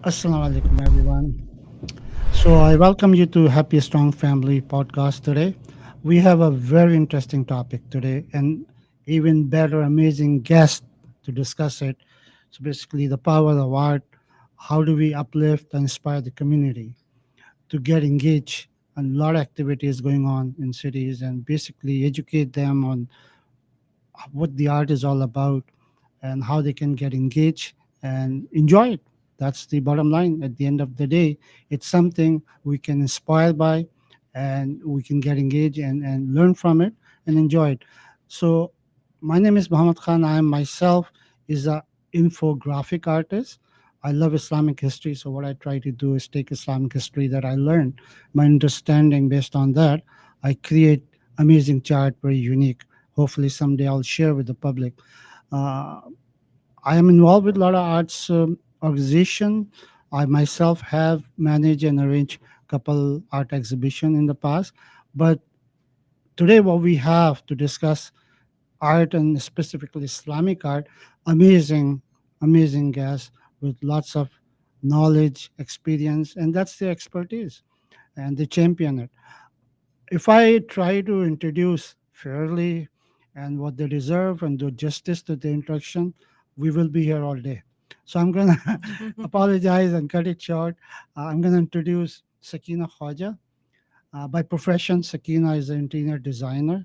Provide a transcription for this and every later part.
Assalamu alaikum, everyone. So, I welcome you to Happy Strong Family podcast today. We have a very interesting topic today and even better, amazing guest to discuss it. So, basically, the power of art. How do we uplift and inspire the community to get engaged? And a lot of activities going on in cities and basically educate them on what the art is all about and how they can get engaged and enjoy it. That's the bottom line. At the end of the day, it's something we can inspire by and we can get engaged and learn from it and enjoy it. So my name is Muhammad Khan. I myself is a infographic artist. I love Islamic history. So what I try to do is take Islamic history that I learned, my understanding based on that. I create amazing chart, very unique. Hopefully someday I'll share with the public. Uh, I am involved with a lot of arts organization. I myself have managed and arranged a couple art exhibition in the past. But today, what we have to discuss art and specifically Islamic art, amazing, amazing guests with lots of knowledge, experience, and that's their expertise, and they champion it. If I try to introduce fairly and what they deserve and do justice to the introduction, we will be here all day. So I'm going to apologize and cut it short. I'm going to introduce Sakina Khwaja. By profession, Sakina is an interior designer.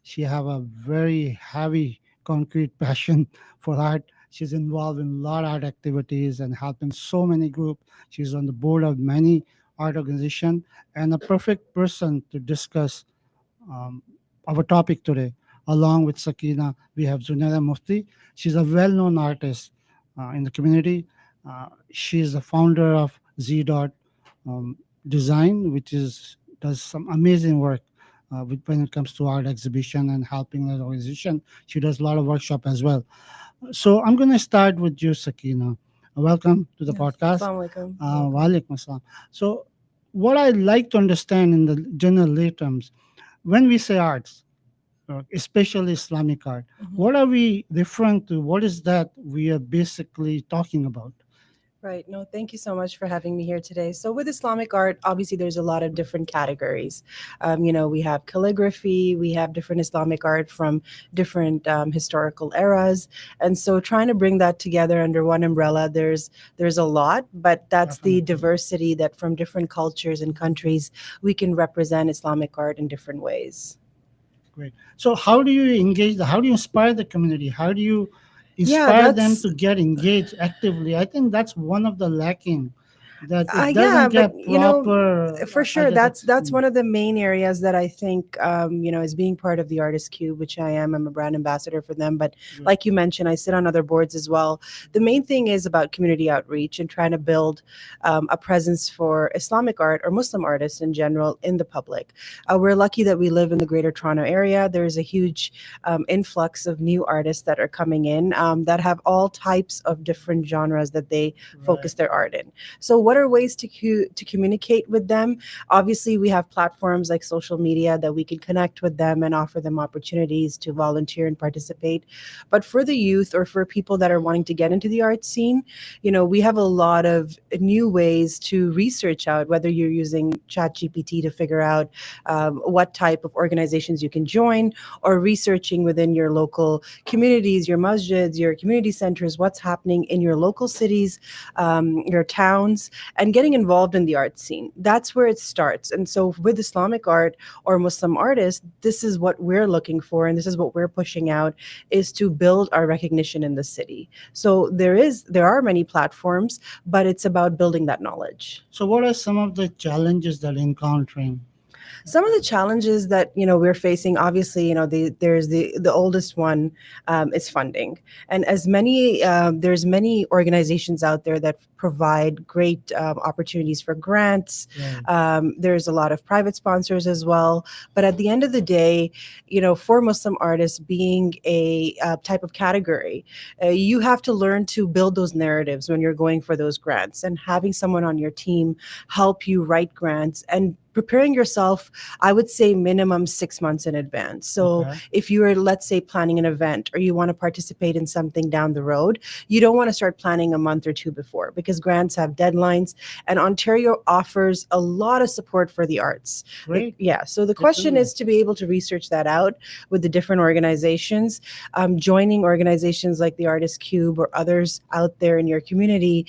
She have a very heavy concrete passion for art. She's involved in a lot of art activities and helping so many groups. She's on the board of many art organizations and a perfect person to discuss um, our topic today. Along with Sakina, we have Zunaira Mufti. She's a well-known artist in the community. She is the founder of Z Dot Design, which is does some amazing work when it comes to art exhibition and helping the organization. She does a lot of workshop as well. So I'm going to start with you, Sakina. Welcome to the Yes. podcast. Assalamu alaikum. Welcome. Walaikum assalam. So, what I like to understand in the general terms, when we say arts, especially Islamic art, Mhm. what are we referring to? What is that we are basically talking about? Right. No, thank you so much for having me here today. So, with Islamic art, obviously, there's a lot of different categories. We have calligraphy, we have different Islamic art from different historical eras, and so trying to bring that together under one umbrella, there's a lot, but that's the Definitely. diversity that from different cultures and countries we can represent Islamic art in different ways. Great. So, how do you engage? How do you inspire the community? How do you Yeah, inspire them that's to get engaged actively? I think that's one of the lacking that it yeah, doesn't but get proper. for I sure, guess that's one of the main areas that I think as being part of the Artist Cube, which I am. I'm a brand ambassador for them. But great. like you mentioned, I sit on other boards as well. The main thing is about community outreach and trying to build a presence for Islamic art or Muslim artists in general in the public. We're lucky that we live in the Greater Toronto area. There's a huge influx of new artists that are coming in that have all types of different genres that they Right. focus their art in. So, what are ways to communicate with them? Obviously, we have platforms like social media that we can connect with them and offer them opportunities to volunteer and participate. But for the youth or for people that are wanting to get into the art scene, we have a lot of new ways to research out whether you're using ChatGPT to figure out what type of organizations you can join, or researching within your local communities, your masjids, your community centers, what's happening in your local cities, your towns, and getting involved in the art scene. That's where it starts. And so with Islamic art or Muslim artists, this is what we're looking for, and this is what we're pushing out, is to build our recognition in the city. So there are many platforms, but it's about building that knowledge. So, what are some of the challenges that you're encountering? Some of the challenges that we're facing, obviously, there's the oldest one, is funding. And as many there's many organizations out there that provide great opportunities for grants. Right. There's a lot of private sponsors as well, but at the end of the day, for Muslim artists being a type of category, you have to learn to build those narratives when you're going for those grants, and having someone on your team help you write grants and preparing yourself, I would say minimum 6 months in advance. So Okay. if you are, let's say, planning an event or you want to participate in something down the road, you don't want to start planning a month or two before, because grants have deadlines, and Ontario offers a lot of support for the arts. Great. Yeah. So the Good to question know. is to be able to research that out with the different organizations, joining organizations like the Artist Cube or others out there in your community,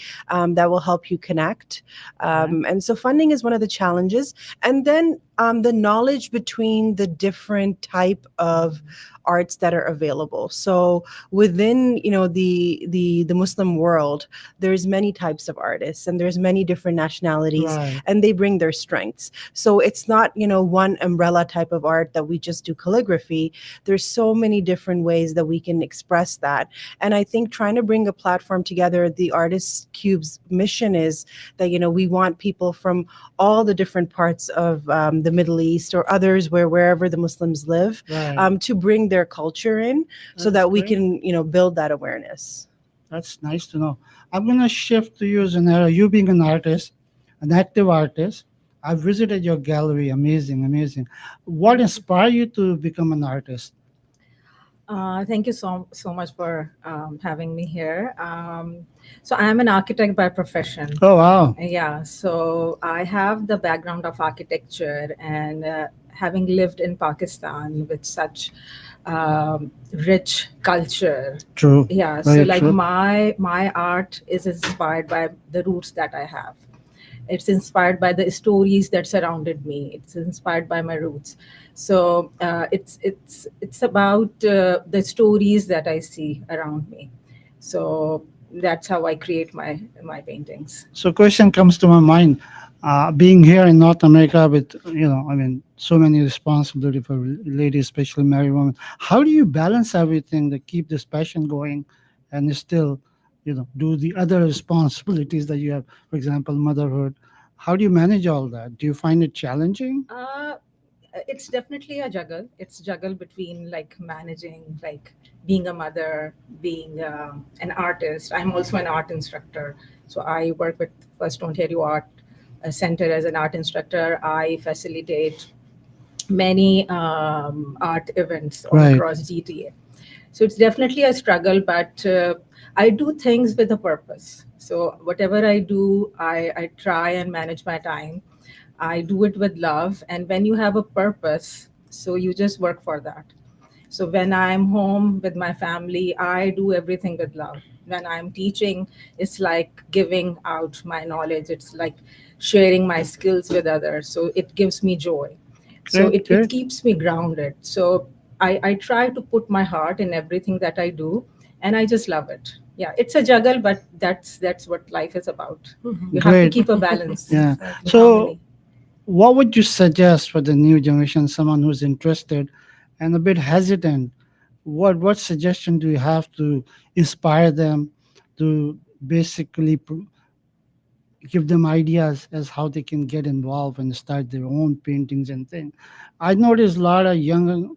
that will help you connect. Okay. And so funding is one of the challenges. And then the knowledge between the different type of arts that are available. So within, the Muslim world, there's many types of artists and there's many different nationalities, Right. and they bring their strengths. So it's not, one umbrella type of art that we just do calligraphy. There's so many different ways that we can express that. And I think trying to bring a platform together, the Artist Cube's mission is that, we want people from all the different parts of the Middle East or others, wherever the Muslims live, Right. to bring their culture in, so That's that we great. can, build that awareness. That's nice to know. I'm going to shift to you, Zunaira. You being an artist, an active artist, I visited your gallery. Amazing, amazing. What inspired you to become an artist? Thank you so much for having me here. So I am an architect by profession. Oh, wow. Yeah, so I have the background of architecture, and having lived in Pakistan with such rich culture. True. Yeah, so Very like true. my art is inspired by the roots that I have. It's inspired by the stories that surrounded me. It's inspired by my roots. So it's about the stories that I see around me. So that's how I create my paintings. So, question comes to my mind. Being here in North America with, I mean, so many responsibility for ladies, especially married women. How do you balance everything to keep this passion going and still, do the other responsibilities that you have, for example, motherhood? How do you manage all that? Do you find it challenging? It's definitely a juggle. It's juggle between like managing, like being a mother, being an artist. I'm also an art instructor, so I work with First Ontario Art Center as an art instructor. I facilitate many art events all Right. across GTA. So it's definitely a struggle, but I do things with a purpose. So whatever I do, I try and manage my time. I do it with love. And when you have a purpose, so you just work for that. So when I'm home with my family, I do everything with love. When I'm teaching, it's like giving out my knowledge. It's like sharing my skills with others. So it gives me joy. So Good, it good. keeps me grounded. So I try to put my heart in everything that I do, and I just love it. Yeah, it's a juggle, but that's what life is about. You have to Great. keep a balance, Yeah. exactly. So, Harmony. what would you suggest for the new generation, someone who's interested and a bit hesitant? What suggestion do you have to inspire them to basically give them ideas as how they can get involved and start their own paintings and things? I noticed a lot of young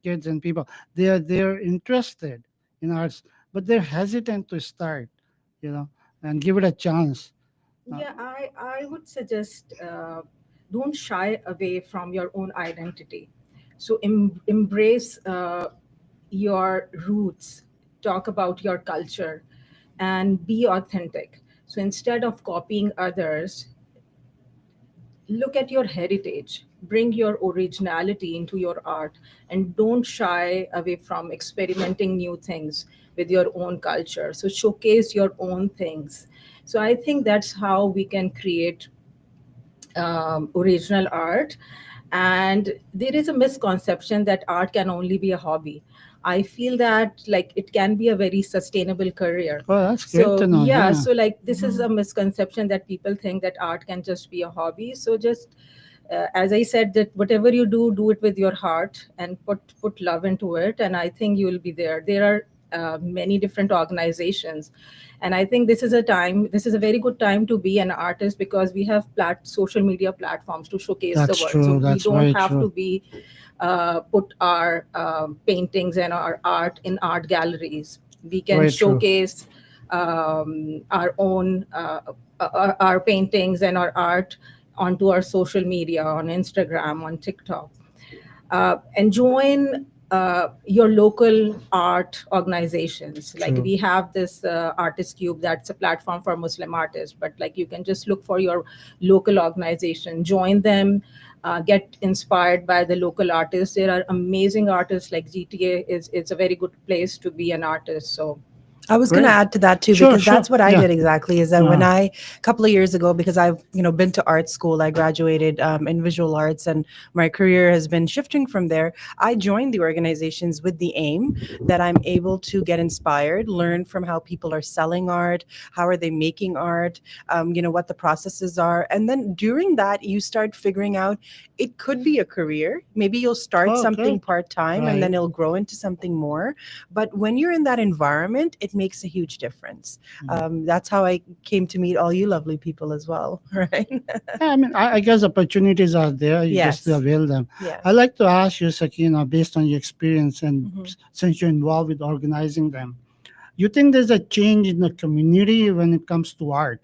kids and people, they're interested in arts, but they're hesitant to start, you know, and give it a chance. Uh, Yeah, I would suggest don't shy away from your own identity. So embrace your roots, talk about your culture, and be authentic. So instead of copying others, look at your heritage, bring your originality into your art, and don't shy away from experimenting new things with your own culture. So showcase your own things. So I think that's how we can create original art. And there is a misconception that art can only be a hobby. I feel that like it can be a very sustainable career. oh, that's great to So know. yeah, Yeah. so like this is a misconception that people think that art can just be a hobby. So just as I said, that whatever you do, do it with your heart and put love into it, and I think you will be there. There are many different organizations, and I think this is a very good time to be an artist, because we have social media platforms to showcase the That's work. So true. we That's don't very have to true. be put our paintings and our art in art galleries. We can Very true. showcase our own our paintings and our art onto our social media on Instagram, on TikTok, and join your local art organizations. Like True. we have this artist cube, that's a platform for Muslim artists, but like you can just look for your local organization, join them, get inspired by the local artists. There are amazing artists. Like GTA is it's a very good place to be an artist. So I was going to Great. add to that too, Sure, because that's sure. what I Yeah. did exactly. Is that when Uh, I, a couple of years ago, because I've been to art school, I graduated in visual arts, and my career has been shifting from there. I joined the organizations with the aim that I'm able to get inspired, learn from how people are selling art, how are they making art, what the processes are, and then during that you start figuring out it could be a career. Maybe you'll start oh, something great. part time, and Right. then it'll grow into something more. But when you're in that environment, it makes a huge difference. Mm. That's how I came to meet all you lovely people as well, right? Yeah, I mean, I guess opportunities are there. You just Yes. avail them. Yeah. I'd like to ask you, Sakina, based on your experience and Hmm. since you're involved with organizing them, you think there's a change in the community when it comes to art?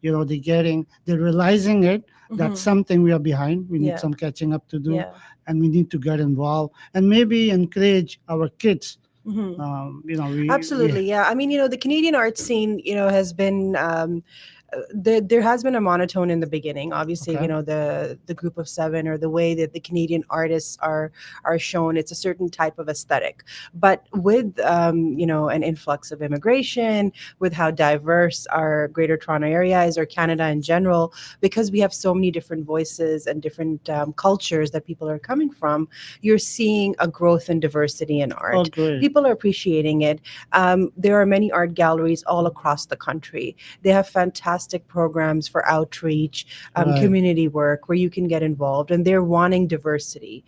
They're realizing it. That's Hmm. something we are behind. We need Yeah. some catching up to do, Yeah. and we need to get involved and maybe encourage our kids. Hmm. We Absolutely, yeah. I mean, the Canadian art scene, has been there has been a monotone in the beginning. Obviously, okay. the group of seven, or the way that the Canadian artists are shown, it's a certain type of aesthetic. But with an influx of immigration, with how diverse our Greater Toronto area is, or Canada in general, because we have so many different voices and different cultures that people are coming from, you're seeing a growth in diversity in Oh, art. great. People are appreciating it. There are many art galleries all across the country. They have fantastic programs for outreach, Right. community work where you can get involved, and they're wanting diversity.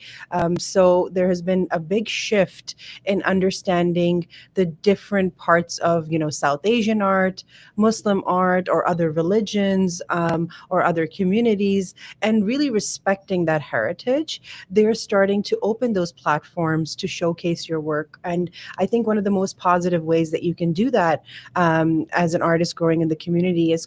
So there has been a big shift in understanding the different parts of, South Asian art, Muslim art, or other religions, or other communities, and really respecting that heritage. They're starting to open those platforms to showcase your work. And I think one of the most positive ways that you can do that as an artist growing in the community is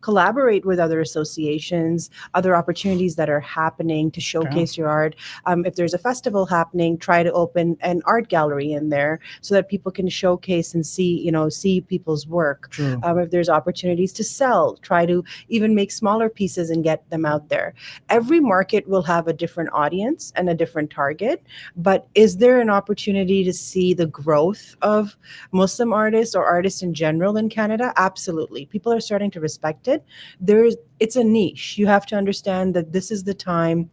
collaborate with other associations, other opportunities that are happening to Okay. showcase your art. If there's a festival happening, try to open an art gallery in there so that people can showcase and see people's work. True. If there's opportunities to sell, try to even make smaller pieces and get them out there. Every market will have a different audience and a different target, but is there an opportunity to see the growth of Muslim artists or artists in general in Canada? Absolutely. People are starting to respect it. It's a niche. You have to understand that this is the time,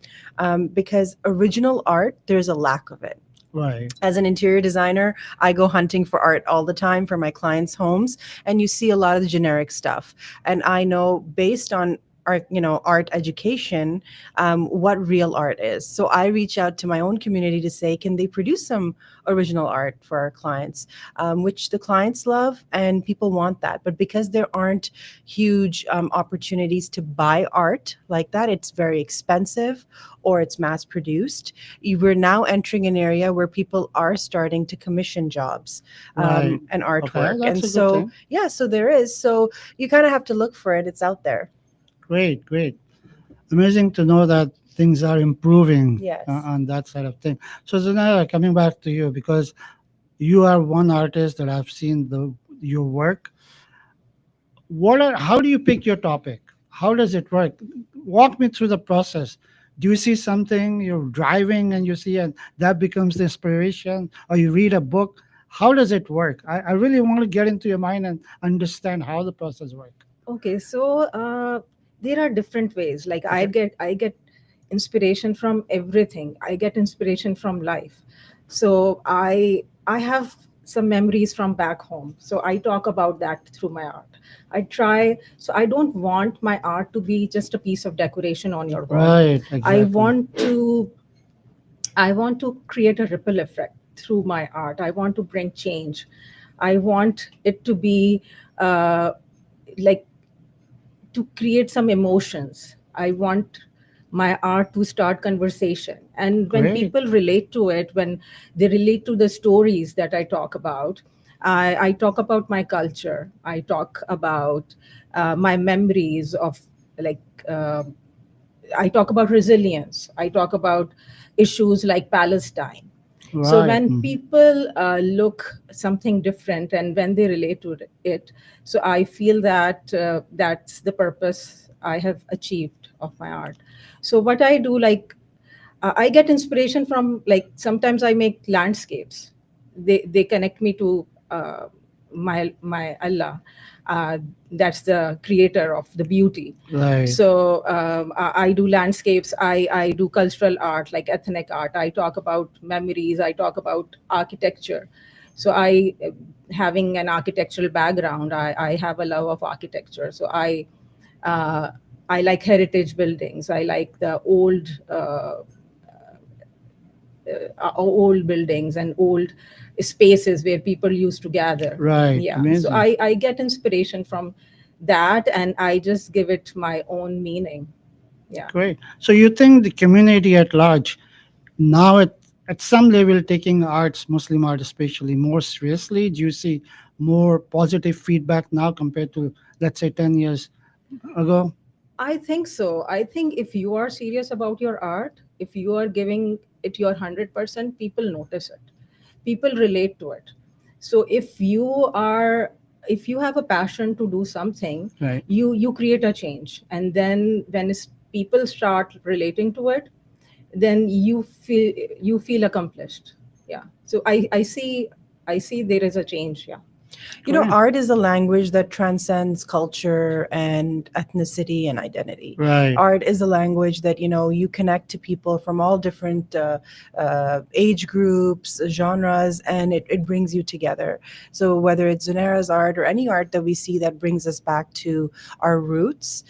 because original art, there's a lack of it. Right. As an interior designer, I go hunting for art all the time for my clients' homes, and you see a lot of the generic stuff. And I know, based on art education, what real art is. So I reach out to my own community to say, can they produce some original art for our clients, which the clients love and people want that. But because there aren't huge opportunities to buy art like that, it's very expensive or it's mass produced. We're now entering an area where people are starting to commission jobs, Right. and Okay. artwork. That's And a good so, thing. yeah, so there is. So you kind of have to look for it. It's out there. Great. Great. Amazing to know that things are improving Yes. on that side of things. So, Zunaira, coming back to you, because you are one artist that I've seen your work. How do you pick your topic? How does it work? Walk me through the process. Do you see something you're driving and you see, and that becomes the inspiration, or you read a book? How does it work? I really want to get into your mind and understand how the process works. okay, so there are different ways. Like Okay. I get inspiration from everything. I get inspiration from life. So I have some memories from back home, so I talk about that through my art. I don't want my art to be just a piece of decoration on your wall. Right, i exactly. want to I want to create a ripple effect through my art. I want to bring change. I want it to be like to create some emotions. I want my art to start conversation. And when Great. people relate to it, when they relate to the stories that I talk about, I talk about my culture. I talk about my memories of, like, uh, I talk about resilience. I talk about issues like Palestine. So Right. when people look something different and when they relate to it, so I feel that that's the purpose I have achieved of my art. So what I do, like, I get inspiration from, like, sometimes I make landscapes. They connect me to my Allah. Uh, that's the creator of the beauty. Right. So I do landscapes. I do cultural art, like ethnic art. I talk about memories. I talk about architecture. So having an architectural background, I have a love of architecture. So uh, I like heritage buildings. I like the old buildings and old spaces where people used to gather. Right. Yeah. So Amazing. I get inspiration from that, and I just give it my own meaning. Yeah. Great. So you think the community at large now at some level taking arts, Muslim art especially, more seriously? Do you see more positive feedback now compared to, let's say, 10 years ago? I think so. I think if you are serious about your art, if you are giving it your 100%, people notice it. People relate to it. So if you have a passion to do something, Right. you create a change, and then when people start relating to it, then you feel accomplished. Yeah. So I see there is a change. Yeah. Great. Art is a language that transcends culture and ethnicity and identity. Right. Art is a language that, you connect to people from all different age groups, genres, and it brings you together. So whether it's Zunaira's art or any art that we see that brings us back to our roots,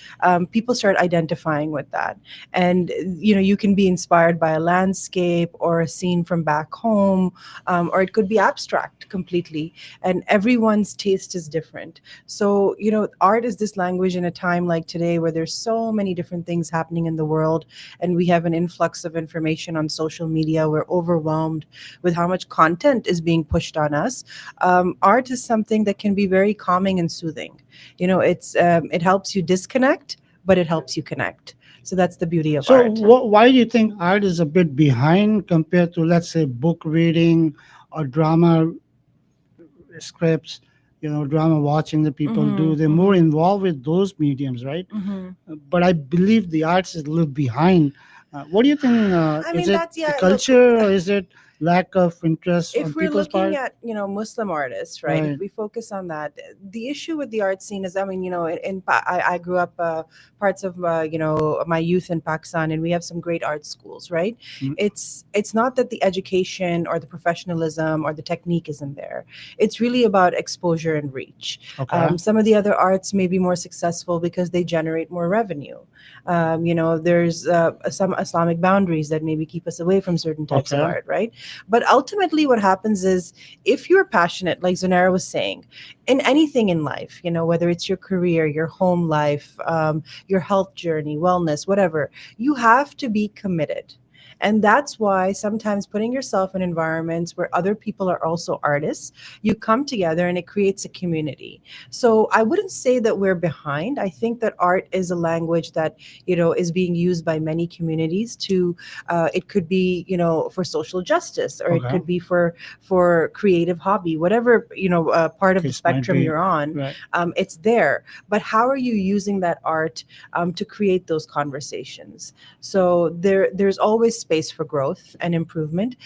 people start identifying with that. And, you can be inspired by a landscape or a scene from back home, or it could be abstract completely, and everyone's taste is different. So, art is this language in a time like today where there's so many different things happening in the world, and we have an influx of information on social media. We're overwhelmed with how much content is being pushed on us. Art is something that can be very calming and soothing. It helps you disconnect, but it helps you connect. So that's the beauty of So art. why do you think art is a bit behind compared to, let's say, book reading or drama scripts? Drama watching that people do. Mm-hmm, They're more mm-hmm, involved with those mediums, right? mm-hmm. But I believe the arts is a little behind. What do you think? I Is mean, it that's, the yeah, look, culture or is it lack of interest on if we're people's looking part? at, Muslim artists, right, if Right. we focus on that, the issue with the art scene is, I mean, I grew up parts of my youth in Pakistan, and we have some great art schools, right? Mm. It's not that the education or the professionalism or the technique isn't there. It's really about exposure and reach. Okay. Some of the other arts may be more successful because they generate more revenue. There's some Islamic boundaries that maybe keep us away from certain types of Okay. art, right? But ultimately, what happens is, if you're passionate, like Zunaira was saying, in anything in life, whether it's your career, your home life, your health journey, wellness, whatever, you have to be committed. And that's why sometimes putting yourself in environments where other people are also artists, you come together and it creates a community. So I wouldn't say that we're behind. I think that art is a language that, is being used by many communities to, it could be, for social justice, or it Okay. could be for creative hobby, whatever, part of the Case might spectrum be. you're on. Right. It's there. But how are you using that art to create those conversations? So there's always space for growth and improvement.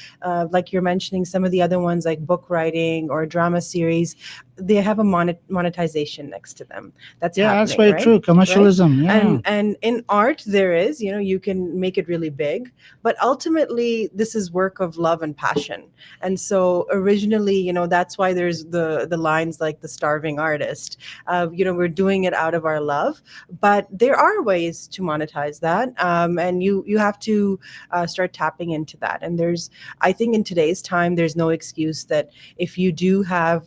Like you're mentioning, some of the other ones like book writing or drama series, they have a monetization next to them. That's Yeah, that's happening, very right? true. Right. Commercialism. Yeah. And in art, there is, you can make it really big, but ultimately this is work of love and passion. And so originally, that's why there's the lines like the starving artist. We're doing it out of our love, but there are ways to monetize that, and you have to start tapping into that. And I think in today's time, there's no excuse that if you do have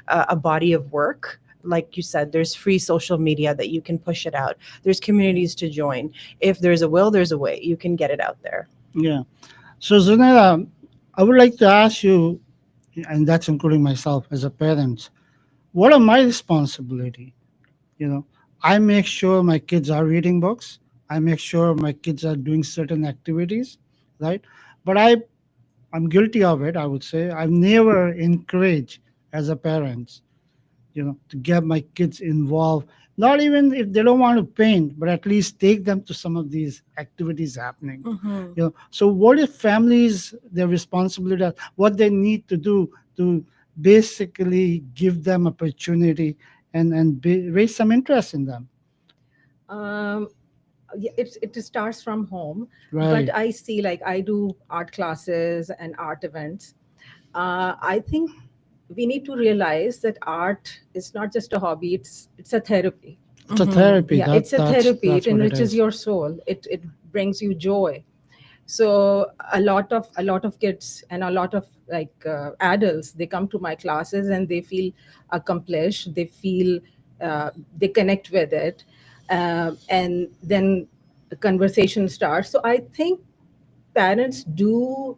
a body of work, like you said, there's free social media that you can push it out. There's communities to join. If there's a will, there's a way. You can get it out there. Yeah. So Zunaira, I would like to ask you, and that's including myself as a parent. What are my responsibility? You know, I make sure my kids are reading books. I make sure my kids are doing certain activities, right? But I'm guilty of it. I would say I've never encouraged as a parent, to get my kids involved. Not even if they don't want to paint, but at least take them to some of these activities happening. Mm-hmm. So what if families, their responsibility, what they need to do to basically give them opportunity and raise some interest in them. um, yeah, it starts from home, but Right. I see, like, I do art classes and art events. I think we need to realize that art is not just a hobby, it's a therapy. It's a Mm-hmm. therapy. Yeah, it's a therapy. It That's what it enriches is. your soul. It brings you joy. So a lot of kids and a lot of, like, adults, they come to my classes and they feel accomplished. They feel, they connect with it, and then the conversation starts. So I think parents do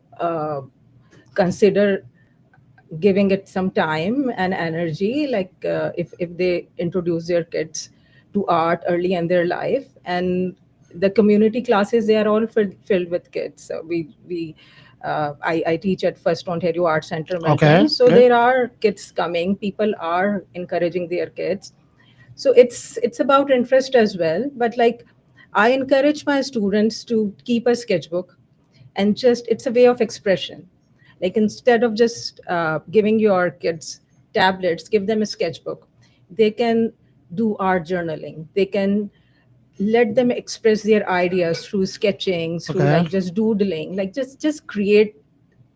consider giving it some time and energy, like, if they introduce their kids to art early in their life. And the community classes, they are all filled with kids. So I teach at First Ontario Art Center, Okay. Melbourne, so Okay. there are kids coming. People are encouraging their kids. So it's about interest as well. But, like, I encourage my students to keep a sketchbook, and just, it's a way of expression. Like, instead of just giving your kids tablets, give them a sketchbook. They can do art journaling. They can let them express their ideas through sketching, through, Okay. like, just doodling, like, just create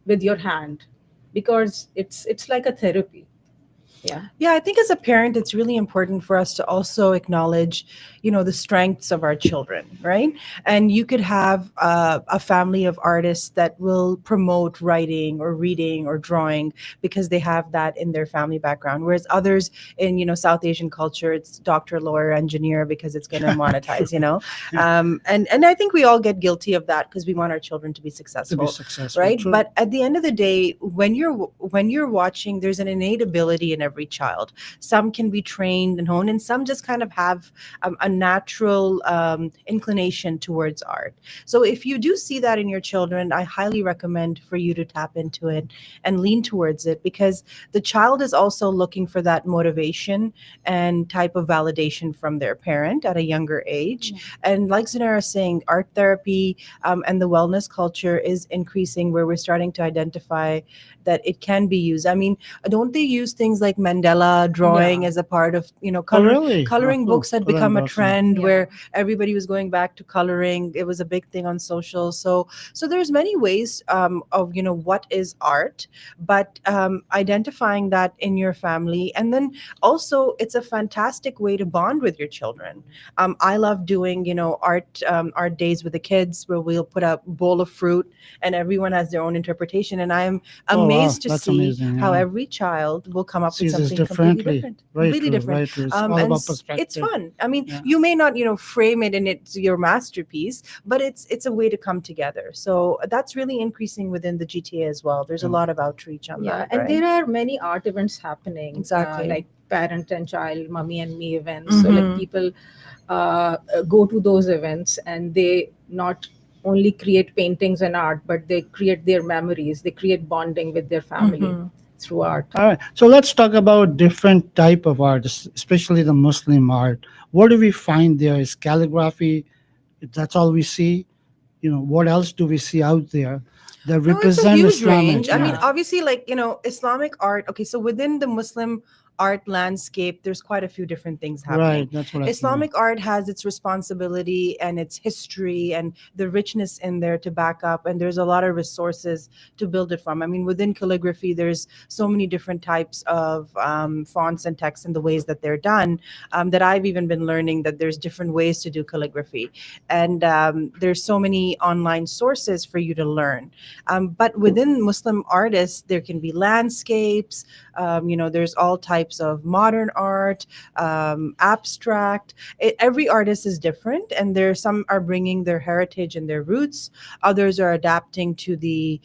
with your hand, because it's like a therapy. Yeah. Yeah, I think as a parent, it's really important for us to also acknowledge, the strengths of our children, right? And you could have a family of artists that will promote writing or reading or drawing because they have that in their family background. Whereas others in, South Asian culture, it's doctor, lawyer, engineer because it's going to monetize, Yeah. And I think we all get guilty of that because we want our children to be To be successful, successful. right? True. But at the end of the day, when you're watching, there's an innate ability in every child. Some can be trained and honed, and some just kind of have a natural inclination towards art. So if you do see that in your children, I highly recommend for you to tap into it and lean towards it, because the child is also looking for that motivation and type of validation from their parent at a younger age. And like Zunaira is saying, art therapy and the wellness culture is increasing, where we're starting to identify that it can be used. I mean, don't they use things like Mandela drawing Yeah. as a part of, Oh, really? Oh, coloring cool. books had Coloring become a books. Yeah. trend Yeah. where everybody was going back to coloring. It was a big thing on social. So there's many ways of, what is art, but identifying that in your family. And then also it's a fantastic way to bond with your children. I love doing, art days with the kids where we'll put a bowl of fruit and everyone has their own interpretation. And I'm Oh, wow. amazed to That's see amazing. how Yeah. every child will come up with Sees this something completely differently. different, Very completely true. different. Very true. It's all about It's perspective. fun. I mean, Yeah. you may not, frame it and it's your masterpiece, but it's a way to come together. So that's really increasing within the GTA as well. There's a Yeah. lot of outreach on Yeah, that, and right? there are many art events happening, Exactly. like parent and child, mommy and me events. So, like, Mhm. people go to those events, and they not only create paintings and art, but they create their memories. They create bonding with their family Mhm. through art. All right. So let's talk about different type of art, especially the Muslim art. What do we find there? Is calligraphy? That's all we see. What else do we see out there that No, it's a represent huge Islamic? range. I Yeah. mean, Yeah. obviously, like, Islamic art. Okay, so within the Muslim art landscape, there's quite a few different things happening. Right. That's what I think. Islamic art has its responsibility and its history and the richness in there to back up, and there's a lot of resources to build it from. I mean, within calligraphy, there's so many different types of fonts and texts and the ways that they're done, that I've even been learning that there's different ways to do calligraphy, and there's so many online sources for you to learn. But within Muslim artists, there can be landscapes. There's all types types of modern art, abstract. Every artist is different, and there some are bringing their heritage and their roots. Others are adapting to the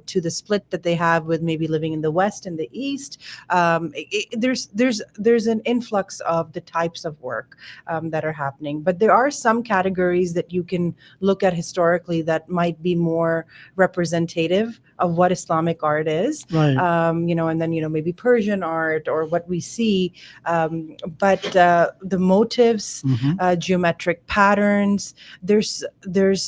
to the split that they have with maybe living in the West and the East. There's an influx of the types of work that are happening, but there are some categories that you can look at historically that might be more representative of what Islamic art is. Right. And then maybe Persian art or what we see, but the motives, Hmm. geometric patterns. There's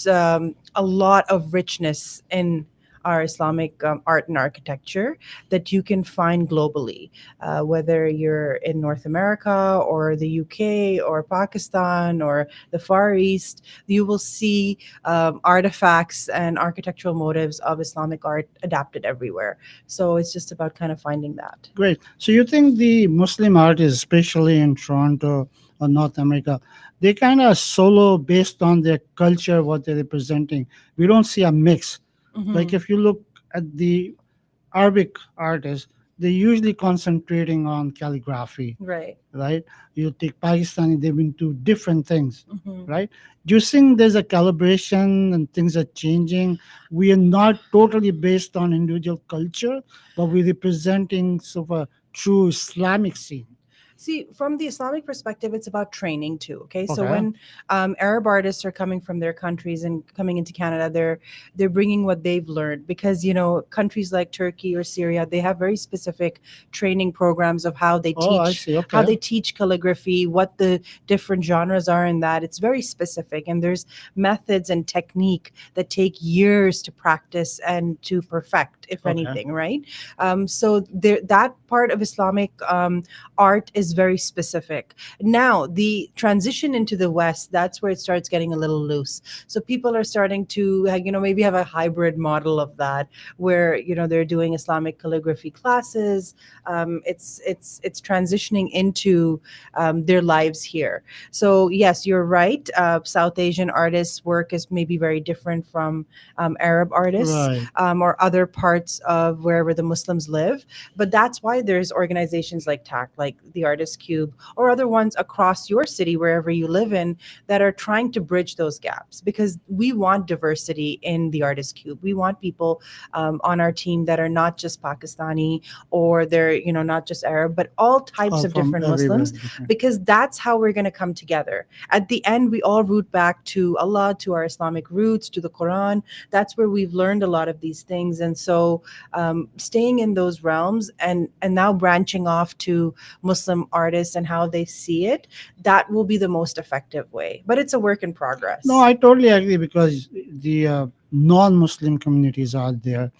a lot of richness in our Islamic art and architecture that you can find globally, whether you're in North America or the UK or Pakistan or the Far East. You will see artifacts and architectural motives of Islamic art adapted everywhere. So it's just about kind of finding that. Great. So you think the Muslim artists, especially in Toronto or North America, they kind of solo based on their culture, what they're representing. We don't see a mix. Like Hmm. if you look at the Arabic artists, they're usually concentrating on calligraphy, Right. right? You take Pakistani, they've been to different things, Hmm. right? Do you think there's a calibration and things are changing? We are not totally based on individual culture, but we're representing sort of a true Islamic scene. See, from the Islamic perspective, it's about training too. Okay, so Okay. when Arab artists are coming from their countries and coming into Canada, they're bringing what they've learned, because countries like Turkey or Syria, they have very specific training programs of Oh, I see. how Okay. they teach calligraphy, what the different genres are in that. It's very specific, and there's methods and technique that take years to practice and to perfect, if Okay. anything, right? So that part of Islamic art is very specific. Now, the transition into the West, that's where it starts getting a little loose. So people are starting to, maybe have a hybrid model of that, where they're doing Islamic calligraphy classes. It's transitioning into their lives here. So yes, you're right. South Asian artists' work is maybe very different from Arab artists, Right. or other parts of wherever the Muslims live. But that's why there's organizations like TAC, like the Artist Cube, or other ones across your city, wherever you live in, that are trying to bridge those gaps, because we want diversity in the Artist Cube. We want people on our team that are not just Pakistani, or they're not just Arab, but all types All of from different everywhere. Muslims, because that's how we're going to come together. At the end, we all root back to Allah, to our Islamic roots, to the Quran. That's where we've learned a lot of these things. And so staying in those realms, and now branching off to Muslim artists and how they see it, that will be the most effective way. But it's a work in No, progress. I totally agree because the non-Muslim communities out there,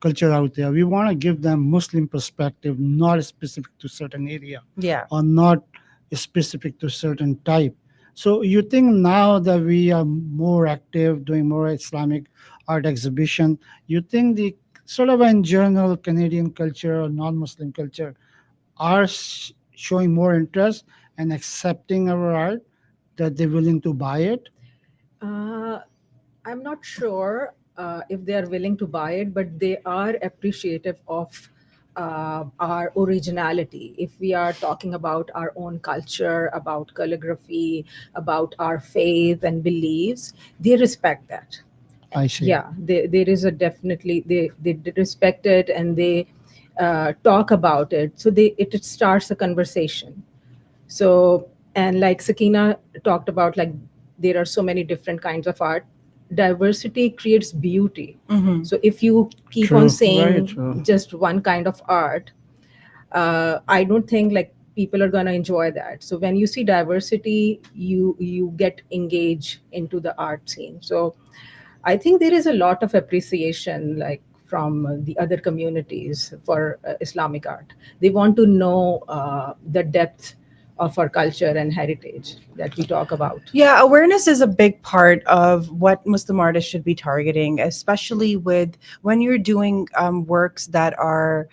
culture out there, we want to give them Muslim perspective, not specific to certain area Yeah. or not specific to certain type. So you think now that we are more active, doing more Islamic art exhibition, you think the sort of in general Canadian culture or non-Muslim culture are showing more interest and accepting our art, that they're willing to buy it? Uh, I'm not sure if they are willing to buy it, but they are appreciative of our originality. If we are talking about our own culture, about calligraphy, about our faith and beliefs, they respect that. I see. Yeah, there is a definitely they respect it, and they talk about it. So it starts a conversation. So, and like Sakina talked about, like there are so many different kinds of art. Diversity creates beauty. Hmm. So if you keep on True. Very saying true. just one kind of art, I don't think like people are going to enjoy that. So when you see diversity, you get engaged into the art scene. So I think there is a lot of appreciation, like from the other communities for Islamic art. They want to know the depth of our culture and heritage that we talk about. Yeah, awareness is a big part of what Muslim artists should be targeting, especially with when you're doing works that are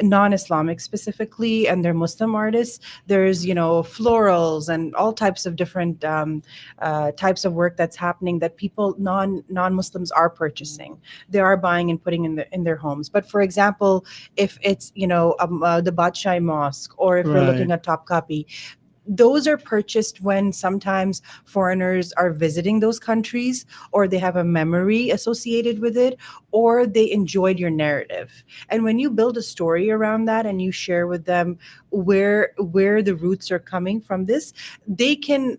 non-Islamic specifically, and they're Muslim artists. There's florals and all types of different types of work that's happening that people non-Muslims are purchasing. They are buying and putting in their homes. But for example, if it's the Badshai Mosque, or if we're Right. looking at Topkapi, those are purchased when sometimes foreigners are visiting those countries, or they have a memory associated with it, or they enjoyed your narrative. And when you build a story around that and you share with them where the roots are coming from, this they can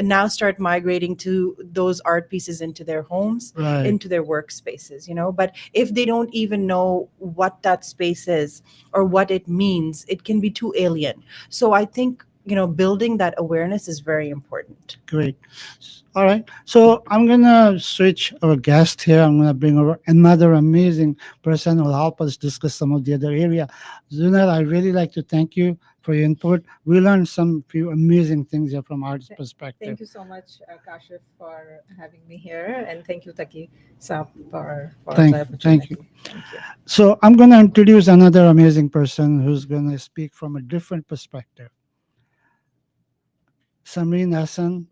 now start migrating to those art pieces into their homes, Right. into their workspaces. But if they don't even know what that space is or what it means, it can be too alien. So I think building that awareness is very important. Great. All right. So I'm gonna switch our guest here. I'm gonna bring over another amazing person who will help us discuss some of the other area. Zunaira, I really like to thank you for your input. We learned some few amazing things here from artist Th- perspective. Thank you so much, Kashif, for having me here, and thank you, Taqi, Sab, for the Thank you. opportunity. Thank you. So I'm gonna introduce another amazing person who's gonna speak from a different perspective. Samreen Ahsan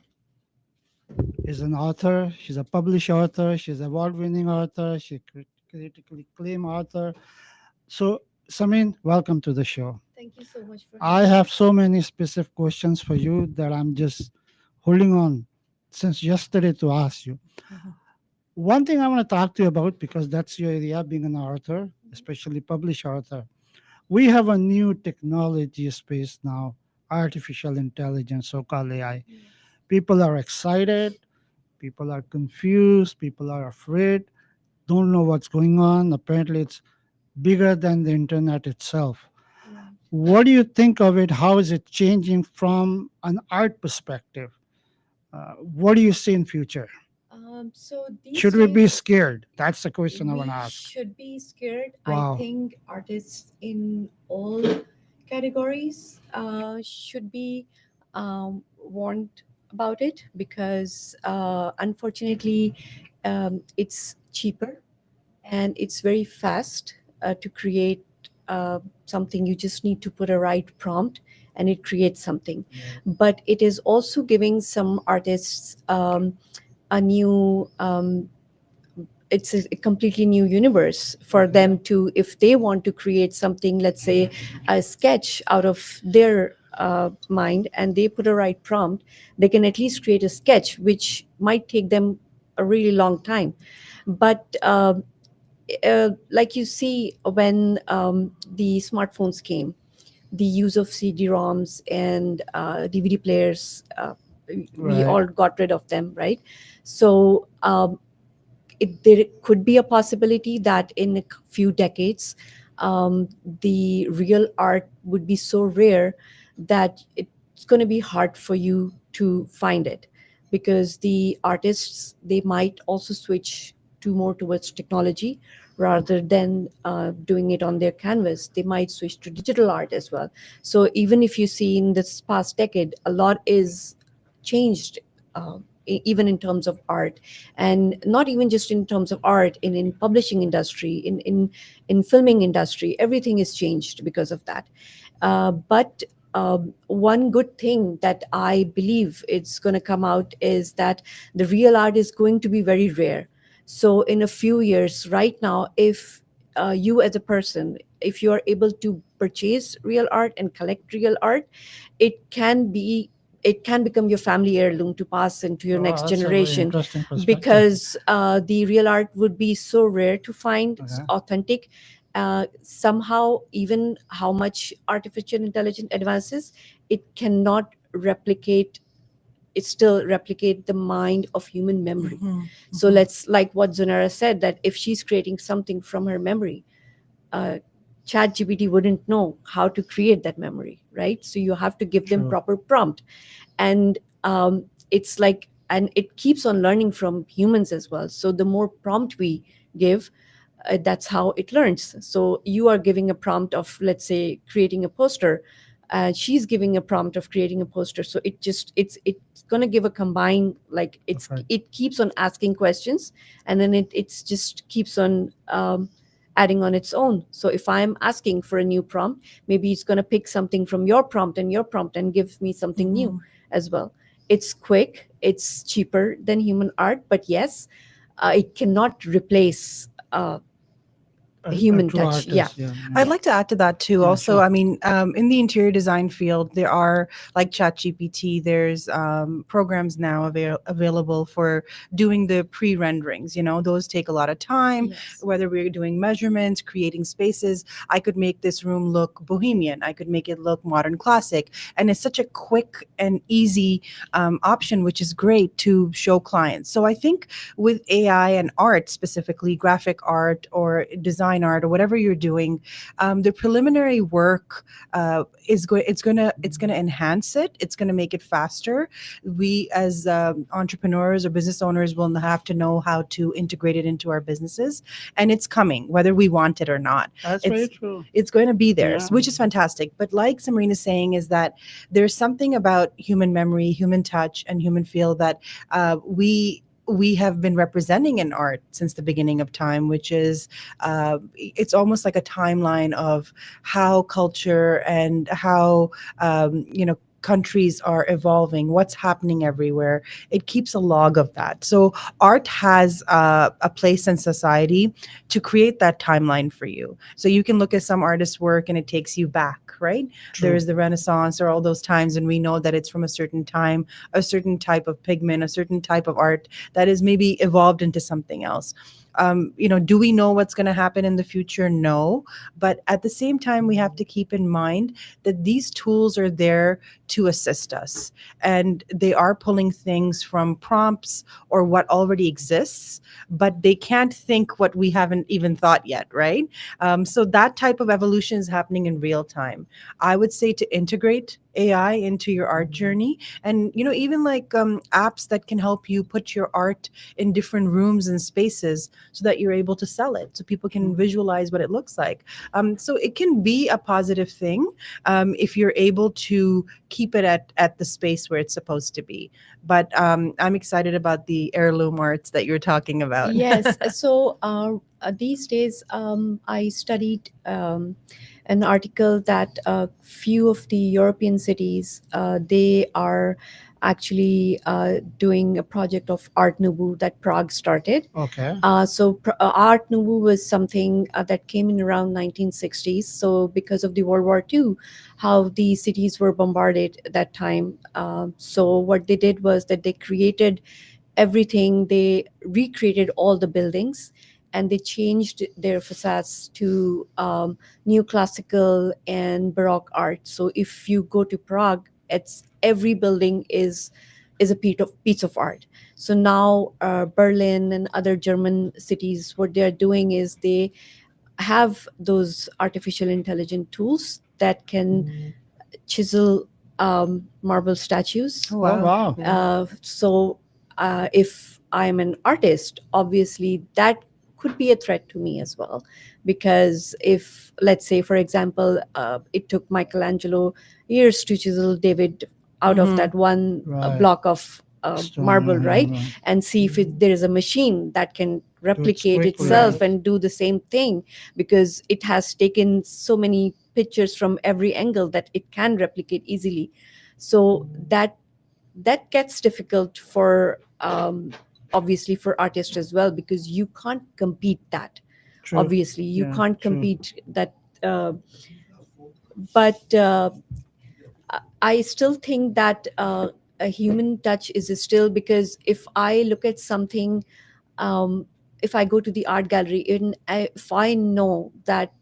is an author. She's a published author. She's an award-winning author. She's critically acclaimed author. So, Samreen, welcome to the show. Thank you so much for I having have me. so many specific questions for you that I'm just holding on since yesterday to ask you. Mhm. One thing I want to talk to you about, because that's your area, being an author, especially published author. We have a new technology space now, artificial intelligence, so-called AI. Yes. People are excited. People are confused. People are afraid. Don't know what's going on. Apparently, it's bigger than the internet itself. Right. What do you think of it? How is it changing from an art perspective? What do you see in future? So these Should we be days, scared? That's the question I want to we ask. should be scared. I Wow. think artists in all categories should be warned about it because unfortunately, it's cheaper and it's very fast to create something. You just need to put a right prompt and it creates something. But it is also giving some artists a new it's a completely new universe for them to, if they want to create something, let's say a sketch out of their mind, and they put a right prompt, they can at least create a sketch which might take them a really long time. But like you see, when the smartphones came, the use of CD-ROMs and DVD players, we Right. all got rid of them, right? So there could be a possibility that in a few decades, the real art would be so rare that it's going to be hard for you to find it, because the artists, they might also switch to more towards technology rather than doing it on their canvas. They might switch to digital art as well. So even if you see in this past decade, a lot is changed, even in terms of art, and not even just in terms of art, in publishing industry, in filming industry, everything is changed because of that. But one good thing that I believe it's going to come out is that the real art is going to be very rare. So in a few years, right now, if you as a person, if you are able to purchase real art and collect real art, it can be, it can become your family heirloom to pass into your Oh, next that's a very generation, interesting perspective. because the real art would be so rare to find, Okay. authentic. Somehow, even how much artificial intelligence advances, it cannot replicate, it still replicate the mind of human memory. Mhm, So mhm. let's, like what Zunaira said, that if she's creating something from her memory, uh, chat gpt wouldn't know how to create that memory, right? So you have to give them True. proper prompt. And it's like, and it keeps on learning from humans as well. So the more prompt we give, that's how it learns. So you are giving a prompt of, let's say, creating a poster, she's giving a prompt of creating a poster, so it's going to give a combined, like Perfect. it keeps on asking questions, and then it's just keeps on adding on its own. So if I'm asking for a new prompt, maybe it's going to pick something from your prompt and your prompt and give me something new as well. It's quick, it's cheaper than human art, but yes, it cannot replace A human true touch. Yeah. artist, yeah, I'd yeah. like to add to that too. Yeah, Also, sure. I mean, in the interior design field, there are like ChatGPT. There's programs now available for doing the pre-renderings. You know, those take a lot of time. Yes. Whether we're doing measurements, creating spaces, I could make this room look bohemian. I could make it look modern classic, and it's such a quick and easy option, which is great to show clients. So I think with AI and art, specifically graphic art or design art or whatever you're doing, the preliminary work it's gonna enhance it. It's gonna make it faster. We as entrepreneurs or business owners will have to know how to integrate it into our businesses, and it's coming whether we want it or not. That's very It's true. it's going to be there, Yeah. which is fantastic. But like Samreen is saying, is that there's something about human memory, human touch, and human feel that we have been representing in art since the beginning of time, which is it's almost like a timeline of how culture and how countries are evolving, what's happening everywhere. It keeps a log of that. So art has a place in society to create that timeline for you. So you can look at some artist's work and it takes you back, right? True. There's the Renaissance or all those times, and we know that it's from a certain time, a certain type of pigment, a certain type of art that is maybe evolved into something else. Do we know what's going to happen in the future? No. But at the same time, we have to keep in mind that these tools are there to assist us. And they are pulling things from prompts or what already exists, but they can't think what we haven't even thought yet, right? So that type of evolution is happening in real time. I would say to integrate AI into your art journey, and even like apps that can help you put your art in different rooms and spaces so that you're able to sell it, so people can visualize what it looks like. So it can be a positive thing if you're able to keep it at the space where it's supposed to be. But I'm excited about the heirloom arts that you're talking about. Yes. So these days, I studied an article that a few of the European cities, they are actually doing a project of Art Nouveau that Prague started. Okay. Art Nouveau was something that came in around 1960s. So because of the World War II, how the cities were bombarded at that time. So what they did was that they created everything. They recreated all the buildings and they changed their facades to neoclassical and Baroque art. So if you go to Prague, it's every building is a piece of art. So now Berlin and other German cities, what they're doing is they have those artificial intelligent tools that can chisel marble statues. Oh, Oh, wow. wow. If I'm an artist, obviously that could be a threat to me as well. Because if, let's say, for example, it took Michelangelo years to chisel David out of Mhm. that one Right. block of Stone. marble, Yeah, right? right. And see if there is a machine that can Do it replicate quickly. itself Right. and do the same thing, because it has taken so many pictures from every angle that it can replicate easily. So that gets difficult for obviously for artists as well, because you can't compete that. True. Obviously you Yeah, can't true. compete that. But I still think that a human touch is still, because if I look at something, um, if I go to the art gallery, if I know that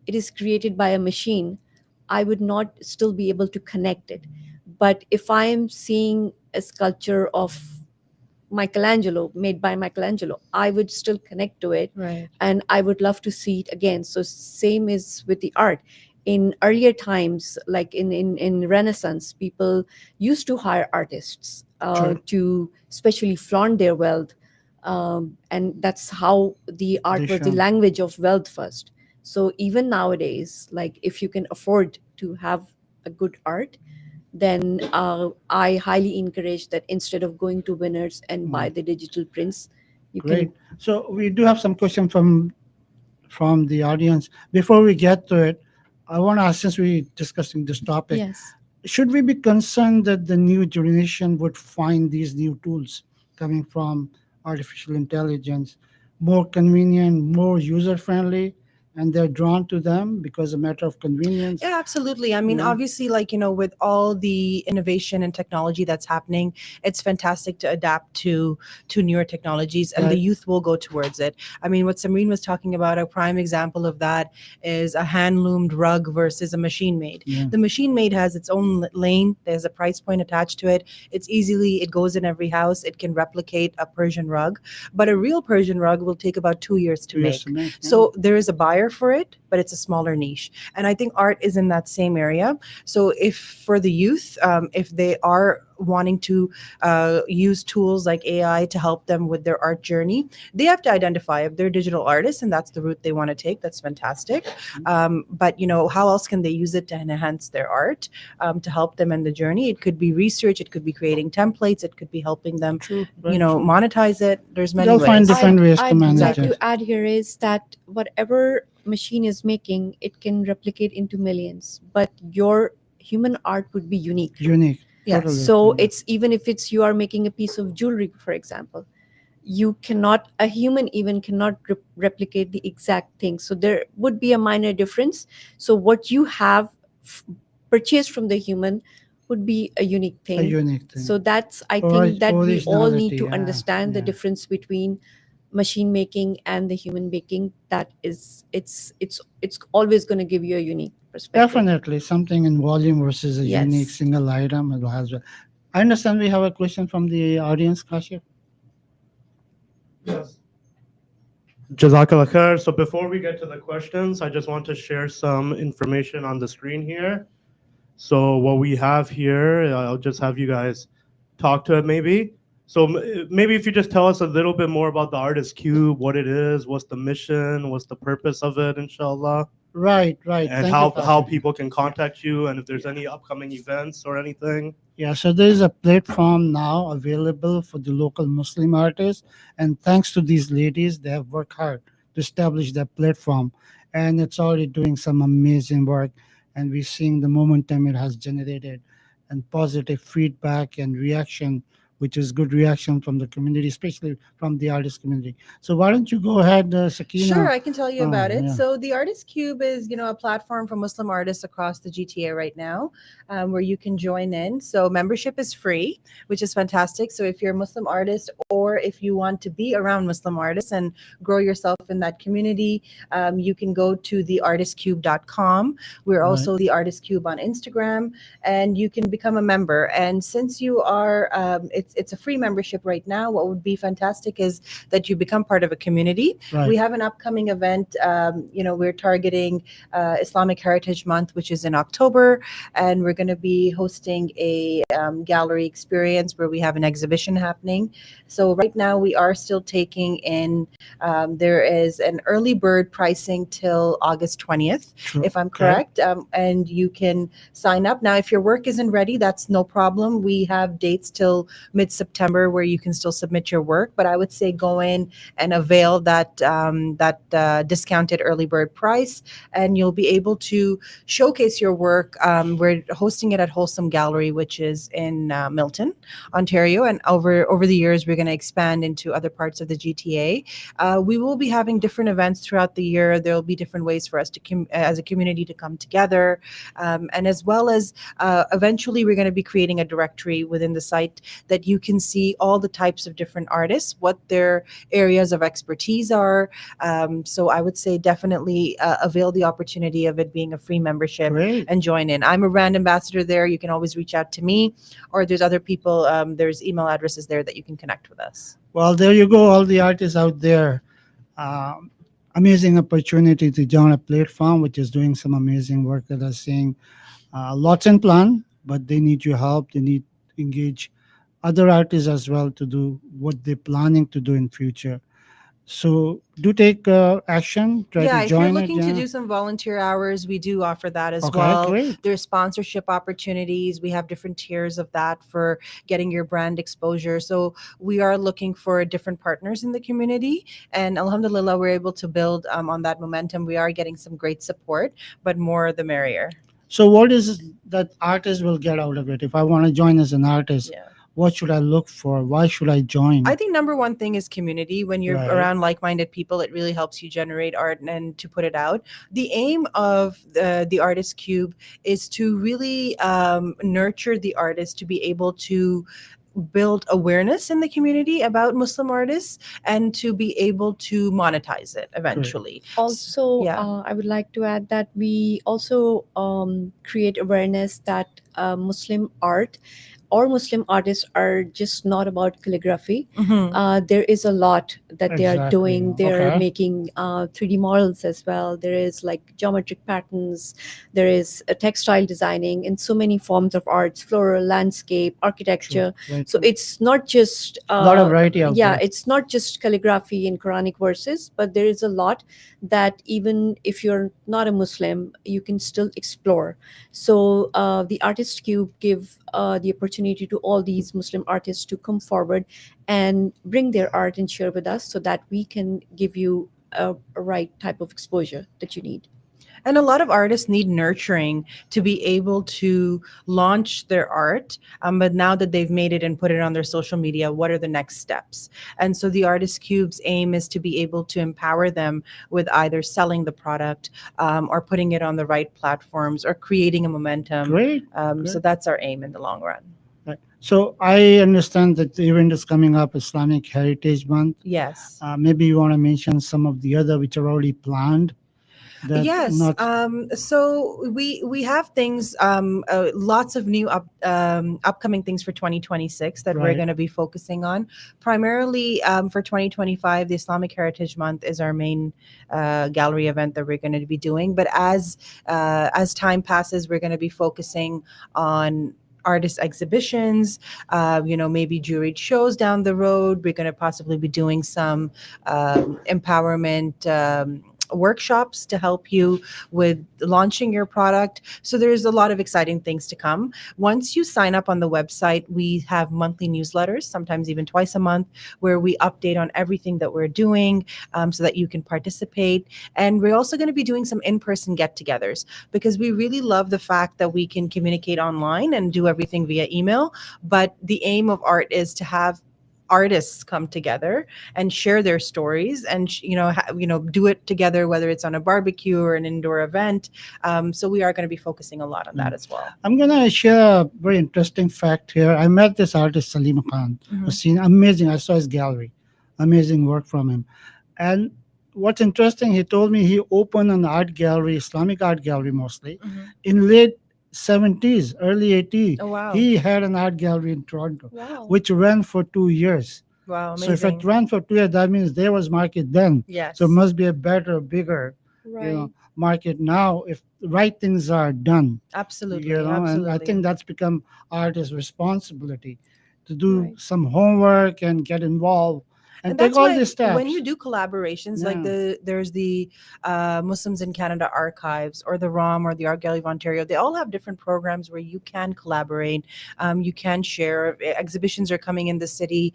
it is created by a machine, I would not still be able to connect it. But if I am seeing a sculpture of Michelangelo, made by Michelangelo, I would still connect to it, Right. and I would love to see it again. So same is with the art. In earlier times, like in Renaissance, people used to hire artists True. to especially flaunt their wealth. And that's how the They art was the show. language of wealth first. So even nowadays, like if you can afford to have a good art, then I highly encourage that instead of going to winners and buy the digital prints, you Great. can. So we do have some question from the audience. Before we get to it, I want to ask, since we're discussing this topic, Yes. should we be concerned that the new generation would find these new tools coming from artificial intelligence more convenient, more user friendly, and they're drawn to them because a matter of convenience? Yeah, absolutely. I mean, Yeah. obviously, like, with all the innovation and technology that's happening, it's fantastic to adapt to newer technologies, and the Right. youth will go towards it. I mean, what Samreen was talking about, a prime example of that is a hand loomed rug versus a machine made. Yeah. The machine made has its own lane, there's a price point attached to it. It goes in every house, it can replicate a Persian rug, but a real Persian rug will take about 2 years to 2 years make. to make. Yeah. So there is a buyer for it, but it's a smaller niche. And I think art is in that same area. So if for the youth, if they are wanting to use tools like AI to help them with their art journey, they have to identify if they're digital artists and that's the route they want to take. That's fantastic. But how else can they use it to enhance their art, to help them in the journey? It could be research, it could be creating templates, it could be helping them, True. Very true. monetize it. There's many They'll find ways. different ways to I'd manage like it. to add here is that whatever machine is making, it can replicate into millions, but your human art would be unique. Unique. Yes. Totally So agree. it's even if it's you are making a piece of jewelry, for example, you cannot, a human even cannot replicate the exact thing. So there would be a minor difference. So what you have f- purchased from the human would be a unique A thing. unique thing. So that's, I think that we all need Originality. to Yeah. understand the Yeah. difference between machine making and the human making. That is, it's always going to give you a unique perspective. Definitely something in volume versus a unique Yes. single item. It has. I understand we have a question from the audience, Kashif. Yes. Jazakallah khair. So before we get to the questions, I just want to share some information on the screen here. So what we have here, I'll just have you guys talk to it maybe. So maybe if you just tell us a little bit more about the Artist Cube, what it is, what's the mission, what's the purpose of it, inshallah, Right, right. and Thank how you, how Kashif. people can contact you, and if there's any upcoming events or anything. Yeah, so there is a platform now available for the local Muslim artists, and thanks to these ladies, they have worked hard to establish that platform, and it's already doing some amazing work. And we're seeing the momentum it has generated, and positive feedback and reaction, which is good reaction from the community, especially from the artist community. So why don't you go ahead, Sakina? Sure, I can tell you about it. Yeah. So the Artist Cube is, a platform for Muslim artists across the GTA right now, where you can join in. So membership is free, which is fantastic. So if you're a Muslim artist or if you want to be around Muslim artists and grow yourself in that community, you can go to theartistcube.com. We're Right. also the Artist Cube on Instagram, and you can become a member. And since you are, it's a free membership right now. What would be fantastic is that you become part of a community. Right. We have an upcoming event. We're targeting Islamic Heritage Month, which is in October, and we're going to be hosting a gallery experience where we have an exhibition happening. So right now we are still taking in. There is an early bird pricing till August 20th, True. if I'm Okay. correct, and you can sign up now. If your work isn't ready, that's no problem. We have dates till mid-September where you can still submit your work, but I would say go in and avail that discounted early bird price, and you'll be able to showcase your work. We're hosting it at Wholesome Gallery, which is in Milton, Ontario, and over the years we're going to expand into other parts of the GTA. We will be having different events throughout the year. There will be different ways for us to as a community to come together, and as well as eventually we're going to be creating a directory within the site that you can see all the types of different artists, what their areas of expertise are. So I would say definitely avail the opportunity of it being a free membership Great. and join in. I'm a brand ambassador there. You can always reach out to me, or there's other people. There's email addresses there that you can connect with us. Well, there you go, all the artists out there. Um, Amazing opportunity to join a platform which is doing some amazing work that are saying lots in plan, but they need your help. They need to engage other artists as well to do what they're planning to do in future. So do take action, try to Yeah, if you're join it. looking to Yeah. do some volunteer hours, we do offer that as Okay, well. great. There's sponsorship opportunities. We have different tiers of that for getting your brand exposure. So we are looking for different partners in the community. And Alhamdulillah, we're able to build on that momentum. We are getting some great support, but more the merrier. So what is that artist will get out of it? If I want to join as an artist, Yeah. what should I look for? Why should I join? I think number one thing is community. When you're Right. around like-minded people, it really helps you generate art and to put it out. The aim of the Artist Cube is to really nurture the artist to be able to build awareness in the community about Muslim artists and to be able to monetize it eventually. Also, Yeah. I would like to add that we also create awareness that Muslim art or Muslim artists are just not about calligraphy. Mhm. There is a lot that they are Exactly. doing. They're Okay. making 3D models as well. There is like geometric patterns. There is textile designing in so many forms of arts, floral, landscape, True. architecture. Very So true. it's not just A lot of variety out yeah, there. it's not just calligraphy and Quranic verses, but there is a lot that even if you're not a Muslim, you can still explore. So the Artist Cube give the opportunity to all these Muslim artists to come forward and bring their art and share with us, so that we can give you a right type of exposure that you need. And a lot of artists need nurturing to be able to launch their art. But now that they've made it and put it on their social media, what are the next steps? And so the Artist Cube's aim is to be able to empower them with either selling the product or putting it on the right platforms or creating a momentum. Great. So Great. that's our aim in the long run. Right. So I understand that the event is coming up, Islamic Heritage Month. Yes. Maybe you want to mention some of the other which are already planned. That Yes. not So we have things, lots of new upcoming things for 2026 that we're right. going to be focusing on. Primarily for 2025, the Islamic Heritage Month is our main gallery event that we're going to be doing. But as time passes, we're going to be focusing on artist exhibitions, maybe juried shows down the road. We're going to possibly be doing some empowerment workshops to help you with launching your product. So there's a lot of exciting things to come. Once you sign up on the website, we have monthly newsletters, sometimes even twice a month, where we update on everything that we're doing so that you can participate. And we're also going to be doing some in-person get-togethers because we really love the fact that we can communicate online and do everything via email. But the aim of art is to have artists come together and share their stories and do it together, whether it's on a barbecue or an indoor event. So we are going to be focusing a lot on that as well. I'm gonna share a very interesting fact here. I met this artist Salim Khan. Mhm. I've seen amazing. I saw his gallery, amazing work from him. And what's interesting, he told me he opened an art gallery, Islamic art gallery mostly, in late 70s, early 80s. Oh, wow. He had an art gallery in Toronto, Wow. which ran for 2 years. Wow, So if amazing. it ran for 2 years, that means there was market then. Yes. So it must be a better, bigger, Right. market now if the right things are done. Absolutely. And I Absolutely. think that's become artists' responsibility to do Right. some homework and get involved and And take that's all why these steps. when you do collaborations, like Yeah. there's the Muslims in Canada Archives or the ROM or the Art Gallery of Ontario, they all have different programs where you can collaborate, you can share. Exhibitions are coming in the city,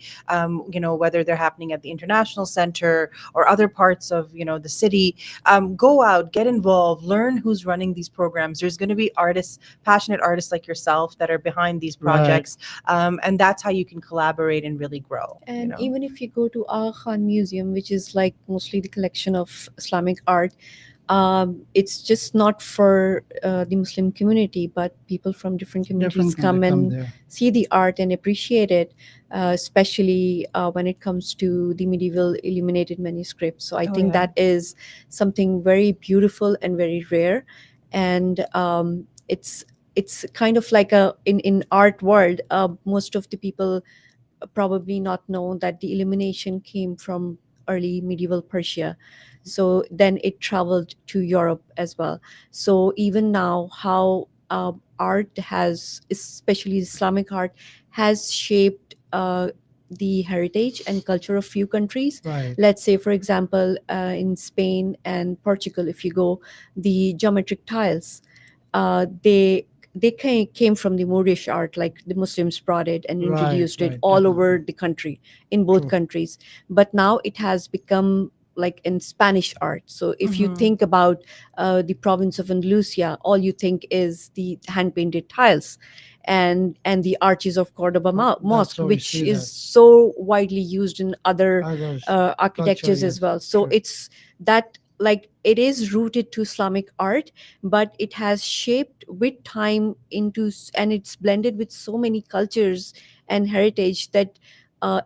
whether they're happening at the International Center or other parts of the city. Go out, get involved, learn who's running these programs. There's going to be artists, passionate artists like yourself, that are behind these Right. projects, and that's how you can collaborate and really grow. And even if you go to Ahsan Museum, which is like mostly the collection of Islamic art, it's just not for the Muslim community, but people from different communities Different can come become and there. see the art and appreciate it, especially when it comes to the medieval illuminated manuscripts. So I Oh, think yeah. that is something very beautiful and very rare, and it's kind of like a in art world. Most of the people probably not know that the illumination came from early medieval Persia. So then it traveled to Europe as well. So even now, how art has, especially Islamic art, has shaped the heritage and culture of few countries. Right. Let's say, for example, in Spain and Portugal, if you go, the geometric tiles, they came from the Moorish art, like the Muslims brought it and Right. introduced it Right. all Definitely. over the country, in both True. countries. But now it has become like in Spanish art. So if you Mhm. think about the province of Andalusia, all you think is the hand painted tiles and the arches of Cordoba That's Mosque, how we which see is that. so widely used in other Others culture, architectures as yes. well. So True. it's that, like, it is rooted to Islamic art, but it has shaped with time and it's blended with so many cultures and heritage that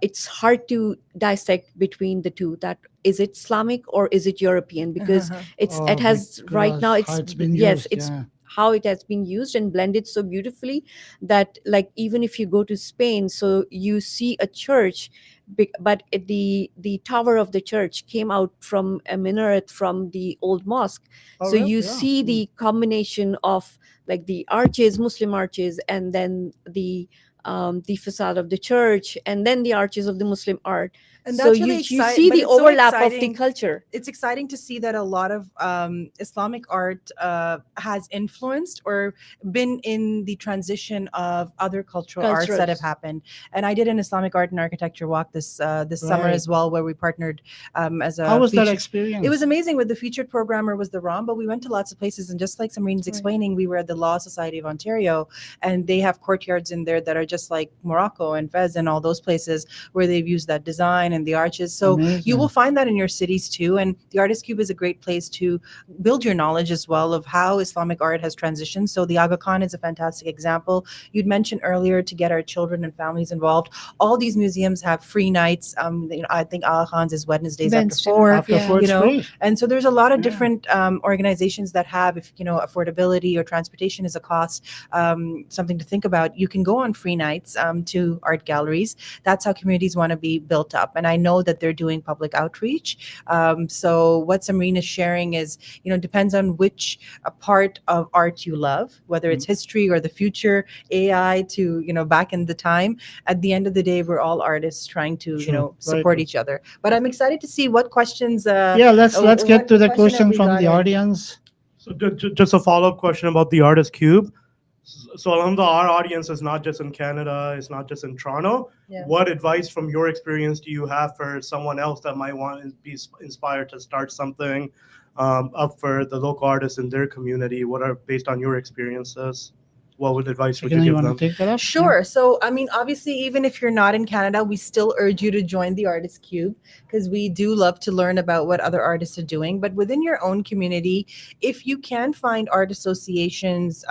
it's hard to dissect between the two. That is it Islamic or is it European? Because it Oh, has right now, because how it's been yes, used, it's yeah. how it has been used and blended so beautifully that, like, even if you go to Spain, so you see a church, but the tower of the church came out from a minaret from the old mosque. Oh, So really? you Yeah. see the combination of, like, the arches, Muslim arches, and then the facade of the church, and then the arches of the Muslim art. And So that's you really you exciting, see but the it's so overlap of the exciting. culture. It's exciting to see that a lot of Islamic art has influenced or been in the transition of other cultural arts that have Cultures. happened. And I did an Islamic art and architecture walk this summer Right. as well, where we partnered as How a was that featured. It was experience? amazing. With the featured programmer was the ROM, but we went to lots of places. And just like Samreen's Right. explaining, we were at the Law Society of Ontario, and they have courtyards in there that are just like Morocco and Fez and all those places where they've used that design and the arches. So you will Amazing. find that in your cities too. And the Artist Cube is a great place to build your knowledge as well of how Islamic art has transitioned. So the Aga Khan is a fantastic example. You'd mentioned earlier to get our children and families involved. All these museums have free nights. I think Aga Khan's is Wednesdays after Wednesday, 4. After yeah. four, it's free. And so there's a lot of Yeah. different organizations that have, if affordability or transportation is a cost, something to think about. You can go on free nights to art galleries. That's how communities want to be built up. And I know that they're doing public outreach. So what Samreen is sharing is, depends on which part of art you love, whether it's Mm. history or the future, AI to, back in the time. At the end of the day, we're all artists trying to, True. Very support true. each other. But I'm excited to see what questions. Yeah, let's get What to the question have question we from the gotten? audience. So just a follow-up question about the Artist Cube. So Alhamdulillah, our audience is not just in Canada, it's not just in Toronto. Yeah. What advice from your experience do you have for someone else that might want to be inspired to start something up for the local artists in their community? What are, based on your experiences, what would advice would you Sakina, you give want to them? take that up? Sure. So, I mean, obviously, even if you're not in Canada, we still urge you to join the Artist Cube because we do love to learn about what other artists are doing. But within your own community, if you can find art associations,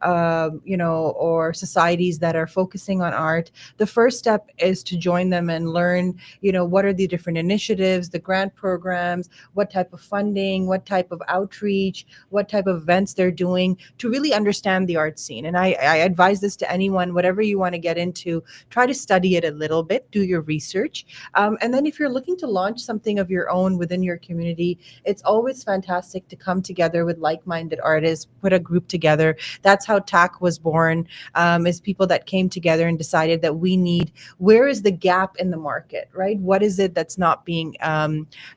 or societies that are focusing on art, the first step is to join them and learn, what are the different initiatives, the grant programs, what type of funding, what type of outreach, what type of events they're doing to really understand the art scene. And I advise this to anyone, whatever you want to get into, try to study it a little bit, do your research. And then if you're looking to launch something of your own within your community, it's always fantastic to come together with like-minded artists, put a group together. That's how TAC was born, is people that came together and decided that where is the gap in the market, right? What is it that's not being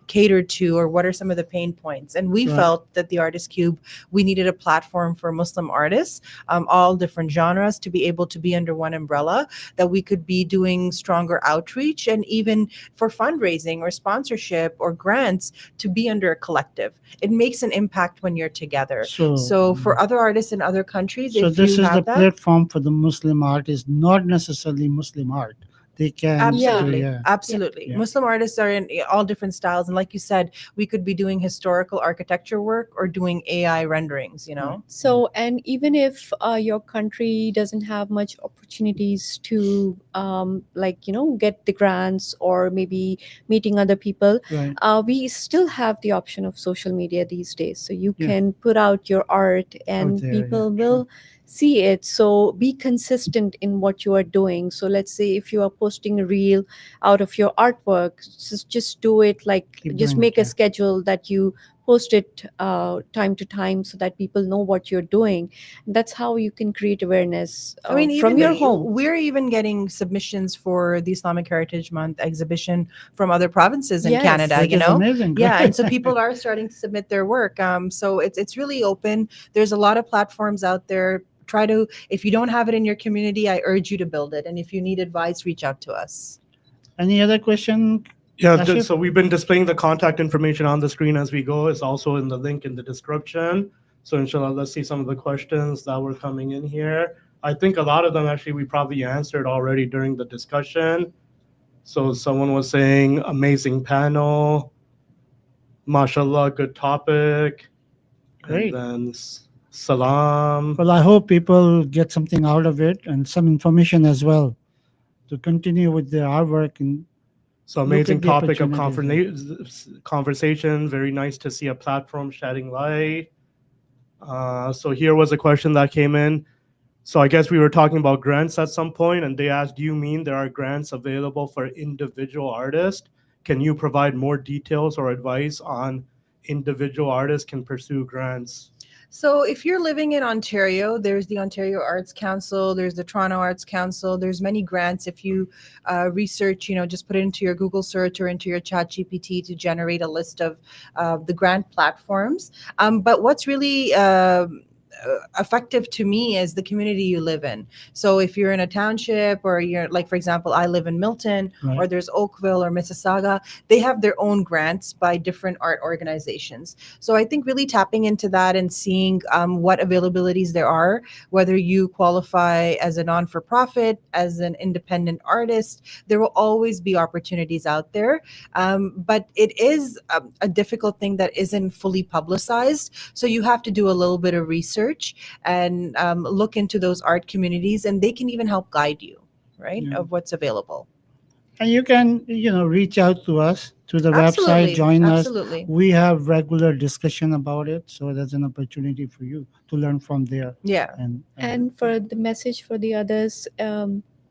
catered to, or what are some of the pain points? And we Right. felt that the Artist Cube, we needed a platform for Muslim artists, all different genres, to be able to be under one umbrella, that we could be doing stronger outreach, and even for fundraising or sponsorship or grants, to be under a collective. It makes an impact when you're together. So for other artists in other countries, So if this you is the have that, platform for the Muslim artists, not necessarily Muslim art. They can Yeah. do, absolutely, yeah. absolutely. Yeah. Muslim artists are in all different styles, and like you said, we could be doing historical architecture work or doing AI renderings. Right. So, and even if your country doesn't have much opportunities to, get the grants or maybe meeting other people, Right. we still have the option of social media these days. So you Yeah. can put out your art Out and there, yeah, people true. will see it. So be consistent in what you are doing. So let's say if you are posting a reel out of your artwork, just do it, like, Keep just doing it, make a yeah. schedule that you post it time to time so that people know what you're doing. That's how you can create awareness I mean, from even your home. we're even getting submissions for the Islamic Heritage Month exhibition from other provinces in Yes. Canada. Which You is know, amazing. yeah, Great. and so people are starting to submit their work. So it's really open. There's a lot of platforms out there. Try to, if you don't have it in your community, I urge you to build it. And if you need advice, reach out to us. Any other question? Yeah, Kashif? so we've been displaying the contact information on the screen as we go. It's also in the link in the description. So inshallah, let's see some of the questions that were coming in here. I think a lot of them actually we probably answered already during the discussion. So someone was saying amazing panel, mashallah, good topic, Great. and then salam. Well, I hope people get something out of it and some information as well to continue with their artwork and So look amazing at the topic of opportunities. conversation. Very nice to see a platform shedding light. So here was a question that came in. So I guess we were talking about grants at some point, and they asked, "Do you mean there are grants available for individual artists? Can you provide more details or advice on individual artists can pursue grants?" So if you're living in Ontario, there's the Ontario Arts Council, there's the Toronto Arts Council, there's many grants. If you research, just put it into your Google search or into your Chat GPT to generate a list of the grant platforms. But what's really effective to me is the community you live in. So if you're in a township or you're like, for example, I live in Milton, or Right. there's Oakville or Mississauga, they have their own grants by different art organizations. So I think really tapping into that and seeing what availabilities there are, whether you qualify as a non-for-profit, as an independent artist, there will always be opportunities out there. But it is a difficult thing that isn't fully publicized. So you have to do a little bit of research and look into those art communities, and they can even help guide you, right, Yeah. of what's available. And you can, reach out to us to the website, Absolutely, join us. absolutely. We have regular discussion about it, so there's an opportunity for you to learn from there. Yeah. And for the message for the others,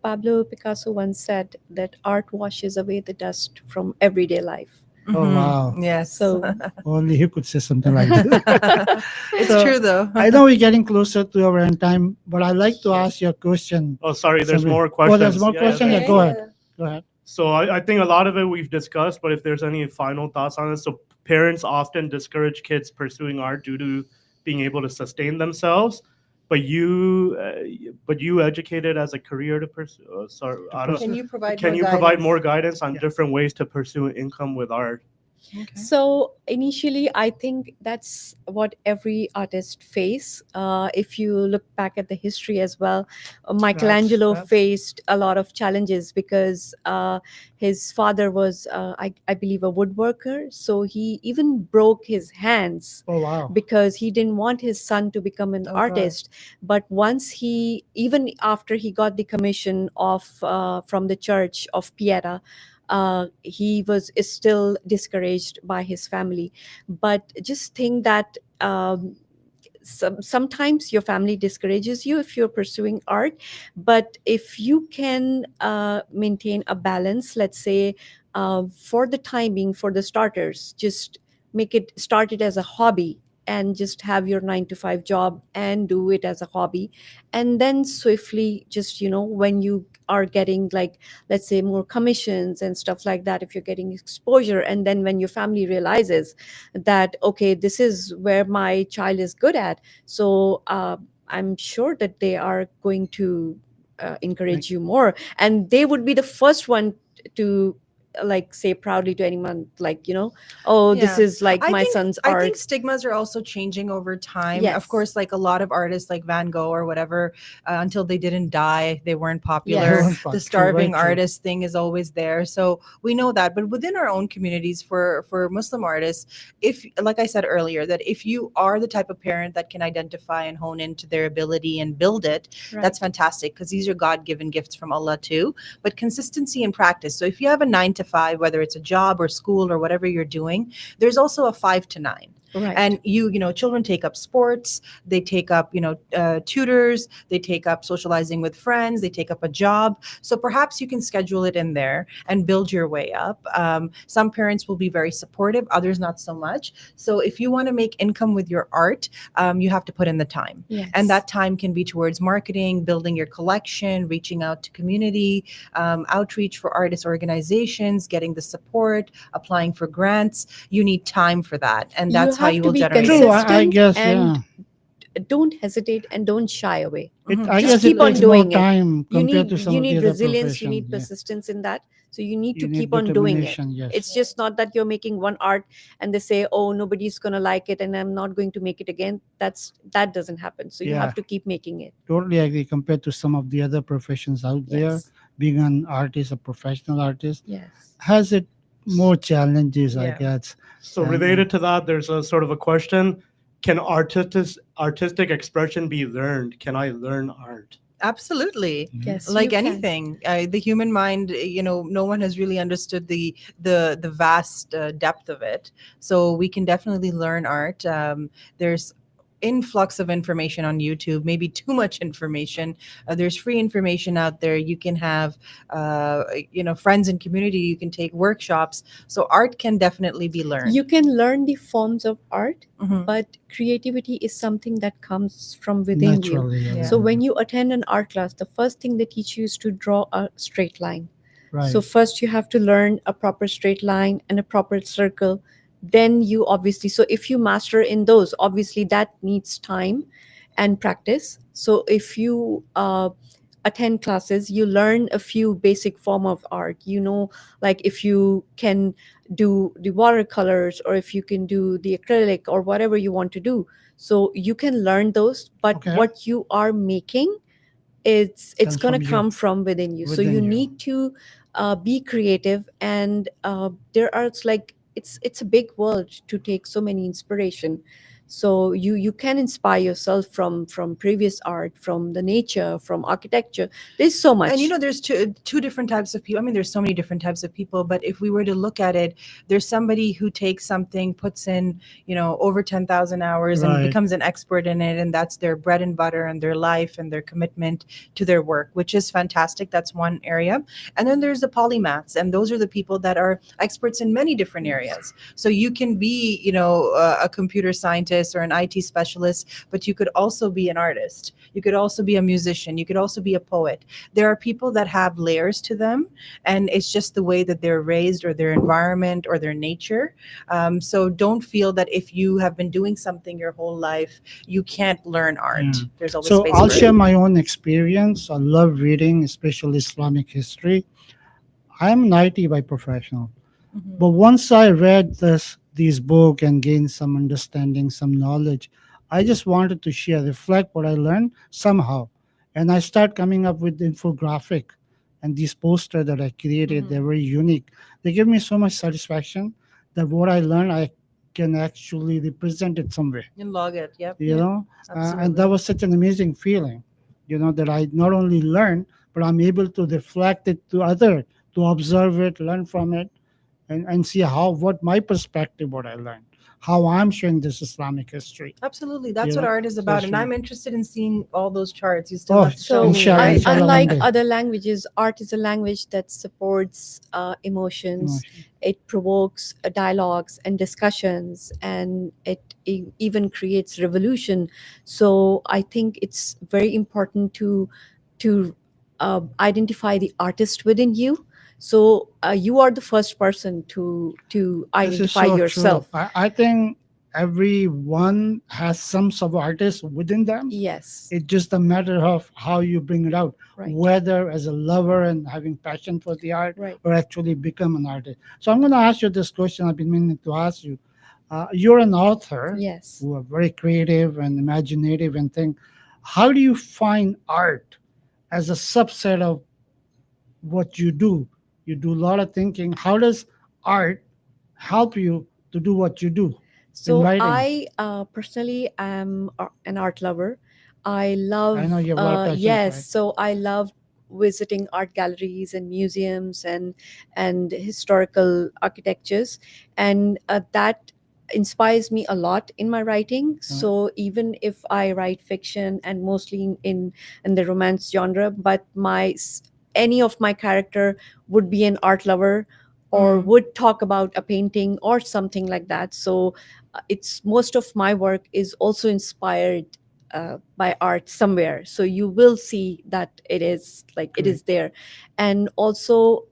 Pablo Picasso once said that art washes away the dust from everyday life. Oh, Mhm. wow. Yes. So Only he could say something like that. It's So, true though. I know we're getting closer to our end time, but I'd like to ask you a question. Oh, sorry, there's Samreen. more Oh, questions. there's more questions? Yeah, there's- go ahead. Go ahead. So I think a lot of it we've discussed, but if there's any final thoughts on it. So parents often discourage kids pursuing art due to being able to sustain themselves. But you educated as a career to pursue. Sorry, I don't, Can you provide can more you provide guidance? more guidance on Yeah. different ways to pursue income with art? Okay. So initially, I think that's what every artist face. If you look back at the history as well, Michelangelo That's- faced a lot of challenges because his father was, I believe, a woodworker. So he even broke his hands Oh, wow. because he didn't want his son to become an Oh, God. artist. But once even after he got the commission of from the church of Pieta, he is still discouraged by his family. But just think that sometimes your family discourages you if you're pursuing art, but if you can maintain a balance, let's say for the timing, for the starters, just start it as a hobby and just have your 9 to 5 job and do it as a hobby, and then swiftly just when you are getting, like, let's say, more commissions and stuff like that, if you're getting exposure, and then when your family realizes that, okay, this is where my child is good at, so I'm sure that they are going to encourage you more, and they would be the first one to like say proudly to anyone, like, oh, this Yeah. is like my son's I art. think stigmas are also changing over time. Yes. Of course, like a lot of artists like Van Gogh or whatever, until they didn't die, they weren't popular. Yes. True, The very starving true. artist thing is always there. So we know that. But within our own communities for Muslim artists, if, like I said earlier, that if you are the type of parent that can identify and hone into their ability and build it, that's fantastic, because these are God-given gifts from Allah too. But consistency and practice. So if you have a 9 to 5, whether it's a job or school or whatever you're doing, there's also a 5 to 9. Right. And children take up sports, they take up tutors, they take up socializing with friends, they take up a job. So perhaps you can schedule it in there and build your way up. Some parents will be very supportive, others not so much. So if you want to make income with your art, you have to put in the time. Yes. And that time can be towards marketing, building your collection, reaching out to community, outreach for artist organizations, getting the support, applying for grants. You need time for that. And You that's how have you to will be generate True, it. I consistent guess, and yeah. don't hesitate and don't shy away. Mhm. I Just guess it keep on takes more doing it. time You compared to need some you of the need other resilience, you professions. need Yeah. persistence in that. So you need to You need keep on doing it. determination, yes. It's just not that you're making one art and they say, oh, nobody's gonna like it and I'm not going to make it again. That doesn't happen. So you Yeah. have to keep making it. Totally agree compared to some of the other professions out there. Yes. Being an artist, a professional artist, Yes. has it more challenges, I Yeah. guess. So related to that, there's a sort of a question: can artistic expression be learned? Can I learn art? Absolutely. Yes, you Like can. anything, the human mind, no one has really understood the vast depth of it. So we can definitely learn art. There's influx of information on YouTube, maybe too much information. There's free information out there. You can have friends and community, you can take workshops. So art can definitely be learned. You can learn the forms of art, Mhm. but creativity is something that comes from within you. Naturally. Yeah. So when you attend an art class, the first thing they teach you is to draw a straight line. Right. So first you have to learn a proper straight line and a proper circle. Then you obviously, so if you master in those, obviously that needs time and practice. So if you attend classes, you learn a few basic form of art. Like if you can do the watercolors or if you can do the acrylic or whatever you want to do. So you can learn those, but Okay. what you are making, it's Comes going to from you. come from within you. So Within you you. need to be creative, and there are, it's a big world to take so many inspiration. So you can inspire yourself from previous art, from the nature, from architecture. There's so much. And there's two different types of people. I mean, there's so many different types of people, but if we were to look at it, there's somebody who takes something, puts in over 10,000 hours and Right. becomes an expert in it, and that's their bread and butter and their life and their commitment to their work, which is fantastic. That's one area. And then there's the polymaths, and those are the people that are experts in many different areas. So you can be a computer scientist or an IT specialist, but you could also be an artist, you could also be a musician, you could also be a poet. There are people that have layers to them, and it's just the way that they're raised or their environment or their nature. So don't feel that if you have been doing something your whole life, you can't learn art. Yeah. There's always So space I'll for share it. my own experience. I love reading, especially Islamic history. I'm an IT by professional. Mhm. But once I read these book and gained some understanding, some knowledge, I just wanted to share, reflect what I learned somehow. And I start coming up with infographic and these poster that I created. They're very unique. They give me so much satisfaction that what I learned, I can actually represent it somewhere, And log it. Yep. you know? Absolutely. And that was such an amazing feeling, that I not only learn, but I'm able to reflect it to other, to observe it, learn from it, and see what my perspective, what I learned, how I'm showing this Islamic history. Absolutely. That's You what know, art is so about. And sure. I'm interested in seeing all those charts. You still Oh, have to show So, me, inshallah, right? inshallah, one unlike day. other languages, art is a language that supports emotions. Emotion. It provokes dialogues and discussions, and it even creates revolution. So, I think it's very important to identify the artist within you. So, you are the first person to This is identify so true. yourself. I think everyone has some sort of artist within them. Yes, It's just a matter of how you bring it out, right, whether as a lover and having passion for the art, right. or actually become an artist. So I'm going to ask you this question I've been meaning to ask you. You're an author Yes. who are very creative and imaginative and think. How do you find art as a subset of what you do? You do a lot of thinking. How does art help you to do what you do in So writing? I personally am an art lover. I I know love, you have a lot of passion for yes. it. So I love visiting art galleries and museums and historical architectures, and that inspires me a lot in my writing. So even if I write fiction and mostly in the romance genre, but any of my character would be an art lover or would talk about a painting or something like that. So it's most of my work is also inspired by art somewhere. So you will see that it is like it is there. And also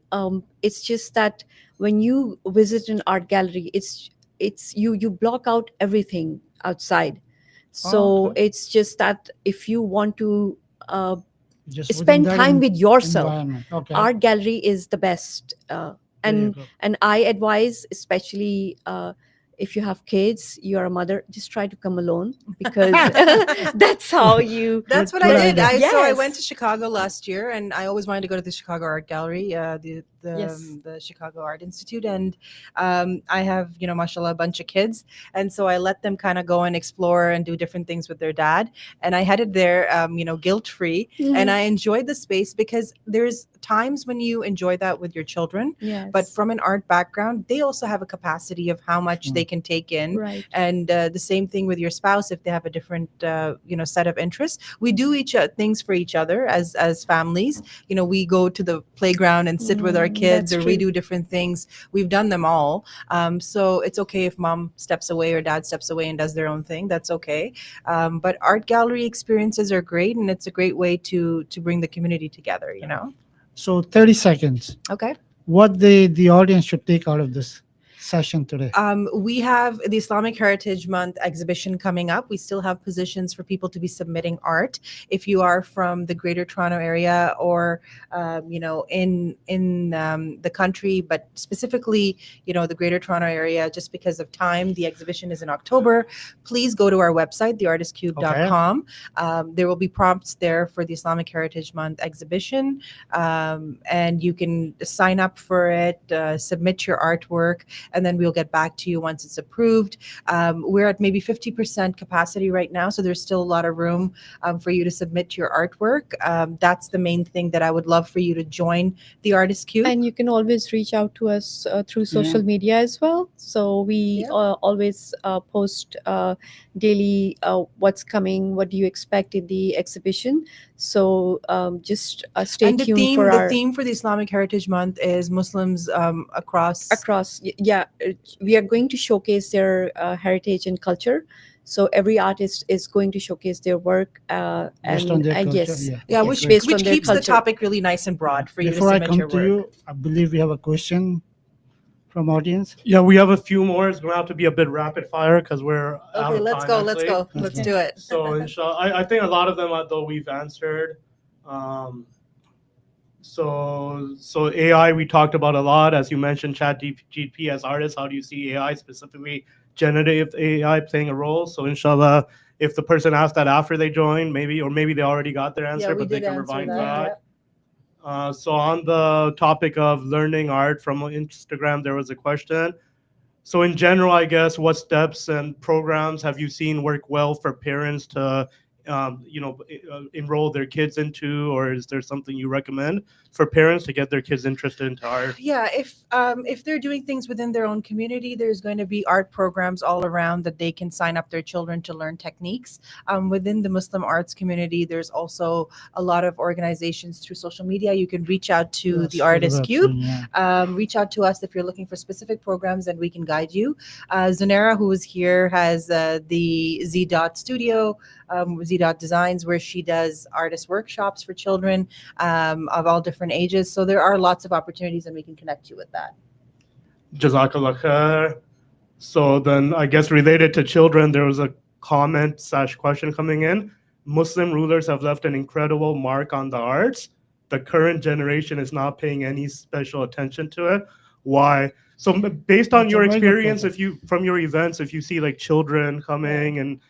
it's just that when you visit an art gallery, it's you block out everything outside. So it's just that if you want to uh, Just within spend that time with yourself, environment. Okay. art gallery is the best. There you and go. and I advise, especially if you have kids, you're a mother, just try to come alone, because that's how you That's what Good I did. idea. I went Yes. to Chicago last year, and I always wanted to go to the Chicago Art Gallery, Yes. the Chicago Art Institute, and I have, mashallah, a bunch of kids, and so I let them kind of go and explore and do different things with their dad, and I headed there, guilt free, and I enjoyed the space because there's times when you enjoy that with your children, Yes. but from an art background, they also have a capacity of how much they can take in, Right. and the same thing with your spouse if they have a different set of interests. We do things for each other as families. We go to the playground and sit with our kids, that's or we true. do different things. We've done them all. So it's okay if mom steps away or dad steps away and does their own thing. That's okay. But art gallery experiences are great, and it's a great way to bring the community together. So 30 seconds. Okay. What the audience should take out of this session today? We have the Islamic Heritage Month exhibition coming up. We still have positions for people to be submitting art. If you are from the Greater Toronto area or in the country, but specifically the Greater Toronto area, just because of time, the exhibition is in October. Please go to our website, theartistcube.com. There will be prompts there for the Islamic Heritage Month exhibition, and you can sign up for it, submit your artwork, and then we'll get back to you once it's approved. We're at maybe 50% capacity right now, so there's still a lot of room for you to submit your artwork. That's the main thing that I would love for you to join the Artist Cube. And you can always reach out to us through social media as well. So we always post daily what's coming, what do you expect in the exhibition. So just stay and tuned for the theme for the Islamic Heritage Month is Muslims across. We are going to showcase their heritage and culture. So every artist is going to showcase their work Based on their culture, yes, yeah. Yeah, yes, which based on their keeps the culture. topic really nice and broad for you to Before I submit come your to work. you, I believe we have a question from audience. Yeah, we have a few more. It's going to have to be a bit rapid fire because we're out Okay, of let's time, go. Let's actually. go. Let's do it. So, inshallah, I think a lot of them, though, we've answered. So AI, we talked about a lot. As you mentioned, ChatGPT as artists, how do you see AI, specifically generative AI, playing a role? So, inshallah, if the person asked that after they joined, maybe they already got their answer, but they can revise that. So on the topic of learning art from Instagram, there was a question. So in general, I guess, what steps and programs have you seen work well for parents to, enroll their kids into, or is there something you recommend for parents to get their kids interested into art? Yeah, if they're doing things within their own community, there's going to be art programs all around that they can sign up their children to learn techniques. Within the Muslim arts community, there's also a lot of organizations through social media. You can reach out to the Artist Cube. Reach out to us if you're looking for specific programs, and we can guide you. Zunaira, who is here, has the Z Dot Studio, Z Dot Designs, where she does artist workshops for children of all different ages. So there are lots of opportunities, and we can connect you with that. Jazakallah khair. So then, I guess related to children, there was a comment/question coming in. Muslim rulers have left an incredible mark on the arts. The current generation is not paying any special attention to it. Why? So based on your experience, from your events, if you see like children coming and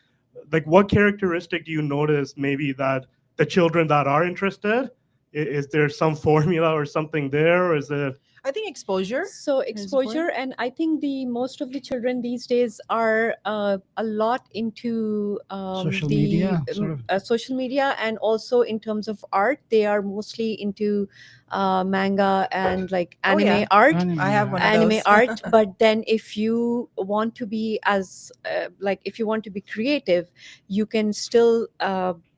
like, what characteristic do you notice maybe that the children that are interested, Is there some formula or something there, or is it? I think exposure. So is exposure, important. and I think the most of the children these days are a lot into Social the media, sort of. social media, and also in terms of art, they are mostly into manga and like Oh, yeah. anime art. Anime, I have one of yeah. Anime those. art, but then if you want to be as like if you want to be creative, you can still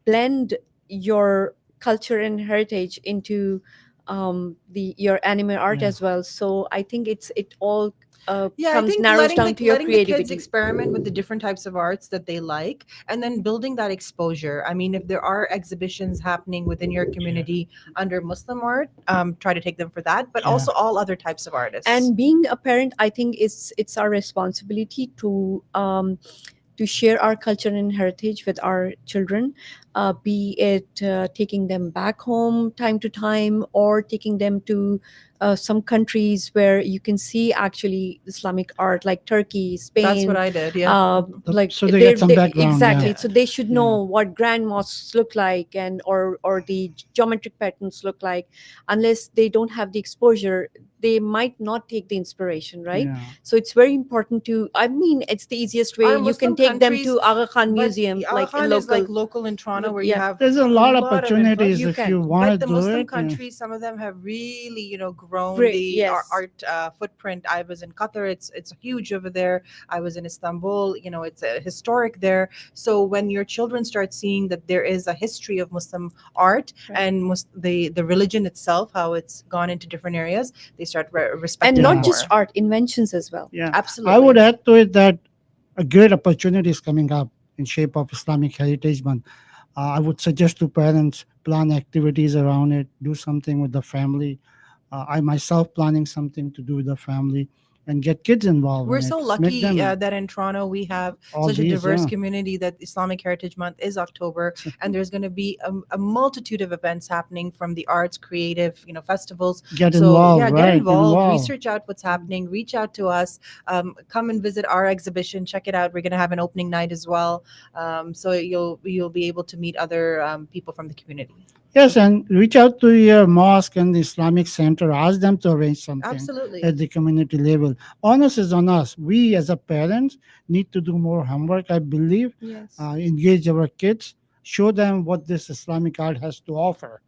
blend your culture and heritage into the your anime art Yeah. as well. So I think it all Yeah, I comes think narrows down to your letting the kids creativity. experiment with the different types of arts that they like, and then building that exposure. I mean, if there are exhibitions happening within your community under Muslim art, try to take them for that, but Yeah. also all other types of artists. And being a parent, I think it's our responsibility to share our culture and heritage with our children, be it taking them back home time to time, or taking them to some countries where you can see actually Islamic art, like Turkey, That's what Spain. I did. Yeah. Like So they get some they background, yeah. exactly. So they should Yeah. know what grand mosques look like, and or the geometric patterns look like. Unless they don't have the exposure, they might not take the inspiration, right? Yeah. So it's very important to, I mean, it's the easiest way. Our You can Muslim take them countries, to Aga Khan but Museum, Aga like in Khan is like local. local in Toronto, where you Yeah. have There's a lot of lot of opportunities You if can. you want but to the do Muslim it. Yeah. countries, some of them have really, grown Great, the yes. art footprint. I was in Qatar; it's huge over there. I was in Istanbul. It's historic there. So when your children start seeing that there is a history of Muslim art, Right. and the religion itself, how it's gone into different areas, they start respecting And it not Yeah. just more. art, inventions as well. Yeah. Absolutely. I would add to it that a great opportunity is coming up in shape of Islamic Heritage Month. I would suggest to parents plan activities around it, do something with the family. I myself planning something to do with the family and get kids involved We're in so it. Make lucky them that in Toronto we have all such a these. diverse Yeah. community that Islamic Heritage Month is October, So and there's going to be a multitude of events happening, from the arts, creative, festivals. get So involved, yeah, get right? Get involved, involved. research out what's happening, reach out to us, come and visit our exhibition, check it out. We're going to have an opening night as well, so you'll be able to meet other people from the community. Yes, and reach out to your mosque and the Islamic center. Ask them to arrange something Absolutely. at the community level. Onus is on us. We, as a parents, need to do more homework. I believe, Yes. engage our kids, show them what this Islamic art has to offer.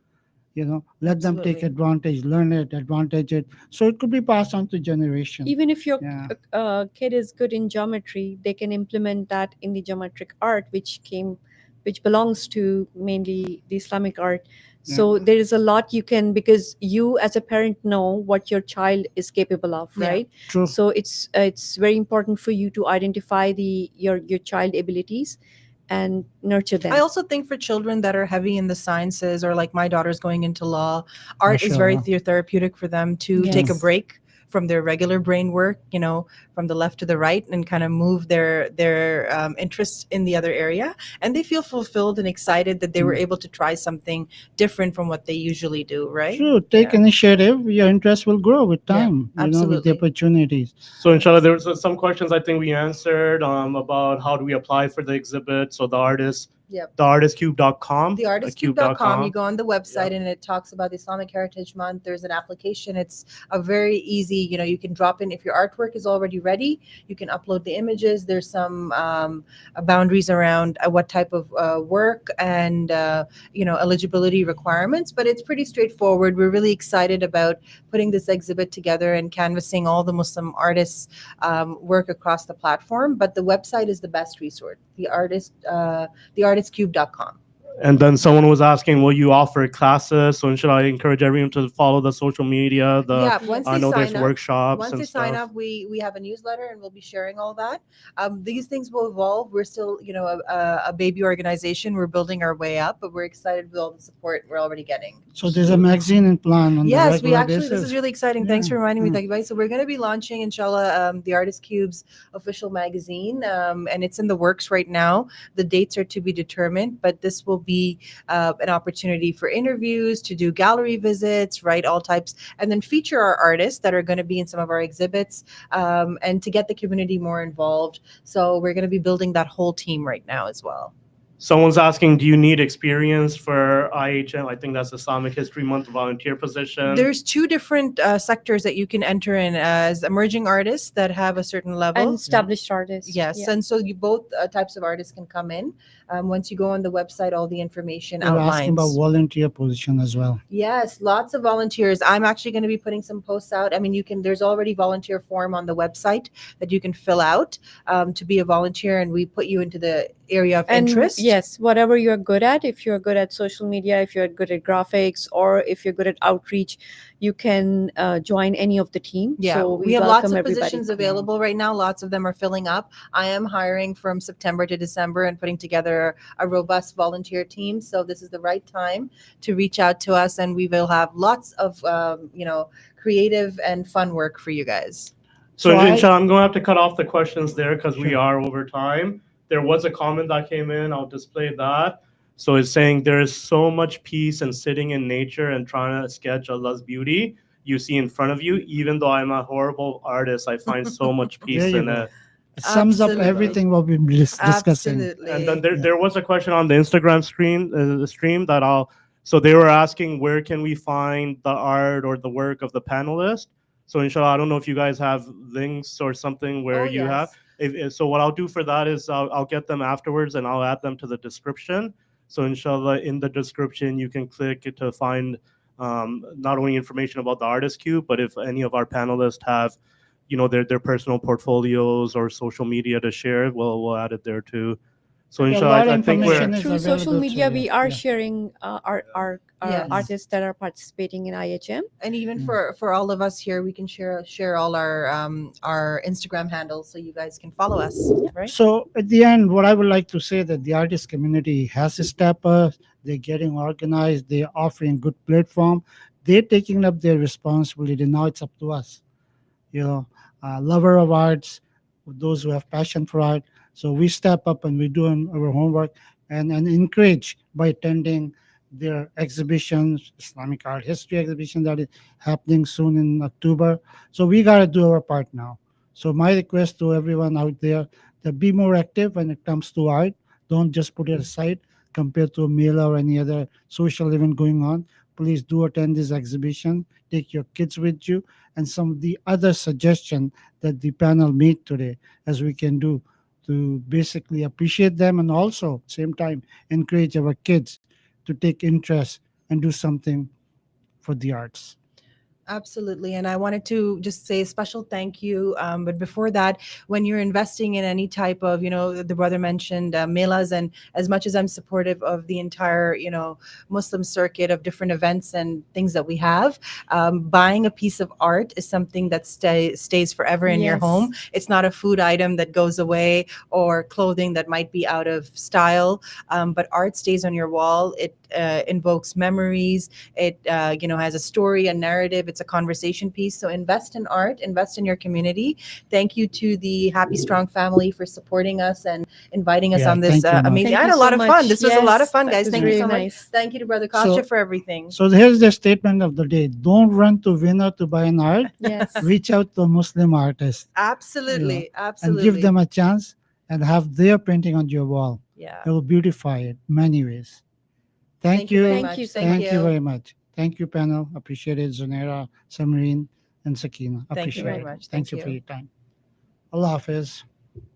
Let them take Absolutely. advantage, learn it, advantage it, so it could be passed on to generation. Even if your Yeah. kid is good in geometry, they can implement that in the geometric art, which belongs to mainly the Islamic art. So there is a lot you can, because you as a parent know what your child is capable of, Yeah. right? True. So it's very important for you to identify your child abilities and nurture them. I also think for children that are heavy in the sciences, or like my daughter's going into law, art is very Mashallah. therapeutic for them to take a Yes. break from their regular brain work, from the left to the right, and kind of move their interest in the other area, and they feel fulfilled and excited that they were able to try something different from what they usually do. Right? True. Take Yeah. initiative. Your interest will grow with Yeah, time. With the absolutely. opportunities. So inshallah, there was some questions I think we answered about how do we apply for the exhibit. So Yep. theartistcube.com. Theartistcube.com. You go on the website, Yeah. and it talks about the Islamic Heritage Month. There's an application. It's a very easy, you can drop in. If your artwork is already ready, you can upload the images. There's some boundaries around what type of work and, eligibility requirements, but it's pretty straightforward. We're really excited about putting this exhibit together and canvassing all the Muslim artists' work across the platform. But the website is the best resource, theartistcube.com. And then someone was asking, will you offer classes? So should I encourage everyone to follow the social media? Yeah, once I they know there's sign up, workshops once and they sign stuff. up, we have a newsletter, and we'll be sharing all that. These things will evolve. We're still, a baby organization. We're building our way up, but we're excited with all the support we're already getting. So there's a magazine in plan on the Yes, we regular actually, this basis. is really exciting. Thanks Yeah, for reminding me, yeah. Taqi bhai. So we're going to be launching, inshallah, the Artist Cube's official magazine, and it's in the works right now. The dates are to be determined, but this will be an opportunity for interviews, to do gallery visits, right, all types, and then feature our artists that are going to be in some of our exhibits, and to get the community more involved. So we're going to be building that whole team right now as well. Someone's asking, do you need experience for IHM? I think that's Islamic History Month volunteer position. There's two different sectors that you can enter in as emerging artists that have a certain level. And established artists. Yes, Yeah. and so you both types of artists can come in. Once you go on the website, all the information They're asking about outlines. volunteer position as well. Yes, lots of volunteers. I'm actually going to be putting some posts out. I mean, you can. There's already volunteer form on the website that you can fill out to be a volunteer, and we put you into the area of And interest. yes, whatever you're good at, if you're good at social media, if you're good at graphics, or if you're good at outreach, you can join any of the team. Yeah, So we have lots welcome of everybody. positions available right now. Lots of them are filling up. I am hiring from September to December and putting together a robust volunteer team. So this is the right time to reach out to us, and we will have lots of creative and fun work for you guys. So, So I- inshallah, I'm going to have to cut off the questions there because we Sure. are over time. There was a comment that came in. I'll display that. So it's saying there is so much peace in sitting in nature and trying to sketch Allah's beauty you see in front of you. Even though I'm a horrible artist, I find so much peace There you in go. it. It sums up Absolutely. everything what we've been discussing. Absolutely. And then there, Yeah. there was a question on the Instagram stream that so they were asking where can we find the art or the work of the panelists. So inshallah, I don't know if you guys have links or something where Oh, you have. So what I'll do for that is I'll get them afterwards and I'll add them to the description. So inshallah, in the description, you can click to find not only information about the artist cube, but if any of our panelists have, their personal portfolios or social media to share, we'll add it there too. So Yeah, a inshallah, lot of I think information we're is Through social available media, to we you. are Yeah. sharing our Yes. artists that are participating in IHM. And even Mm. for all of us here, we can share all our Instagram handles so you guys can follow us. Right. So at the end, what I would like to say that the artist community has a step up. They're getting organized. They're offering good platform. They're taking up their responsibility. Now it's up to us. Lover of arts, those who have passion for art. So we step up and we're doing our homework and encourage by attending their exhibitions, Islamic art history exhibition that is happening soon in October. So we got to do our part now. So my request to everyone out there to be more active when it comes to art. Don't just put it aside compared to a Mela or any other social event going on. Please do attend this exhibition. Take your kids with you and some of the other suggestion that the panel made today as we can do to basically appreciate them and also same time encourage our kids to take interest and do something for the arts. Absolutely. And I wanted to just say a special thank you. But before that, when you're investing in any type of, the brother mentioned melas, and as much as I'm supportive of the entire, Muslim circuit of different events and things that we have, buying a piece of art is something that stays forever in your Yes. home. It's not a food item that goes away or clothing that might be out of style. But art stays on your wall. It invokes memories. It, has a story, a narrative. It's a conversation piece. So invest in art, invest in your community. Thank you to the Happy Strong family for supporting us and inviting us Yeah, on this thank you, Mom. amazing. Thank I had you a lot so of much. fun. This was a lot of Yes, fun, that guys. was Thank you really so much. nice. Thank you to Brother So- Kasha for everything. So here's the statement of the day. Don't run to winner to buy an art. Yes. Reach out to a Muslim artist Absolutely. and Absolutely. give them a chance and have their painting on your wall. Yeah. It will beautify it many ways. Thank you. very Thank much. you so Thank Thank you you. very much. Thank you, panel. Appreciate it. Zunaira, Samreen, and Sakina. Thank you Appreciate very it. much. Thank Thank you for you. your time. Allah Hafiz.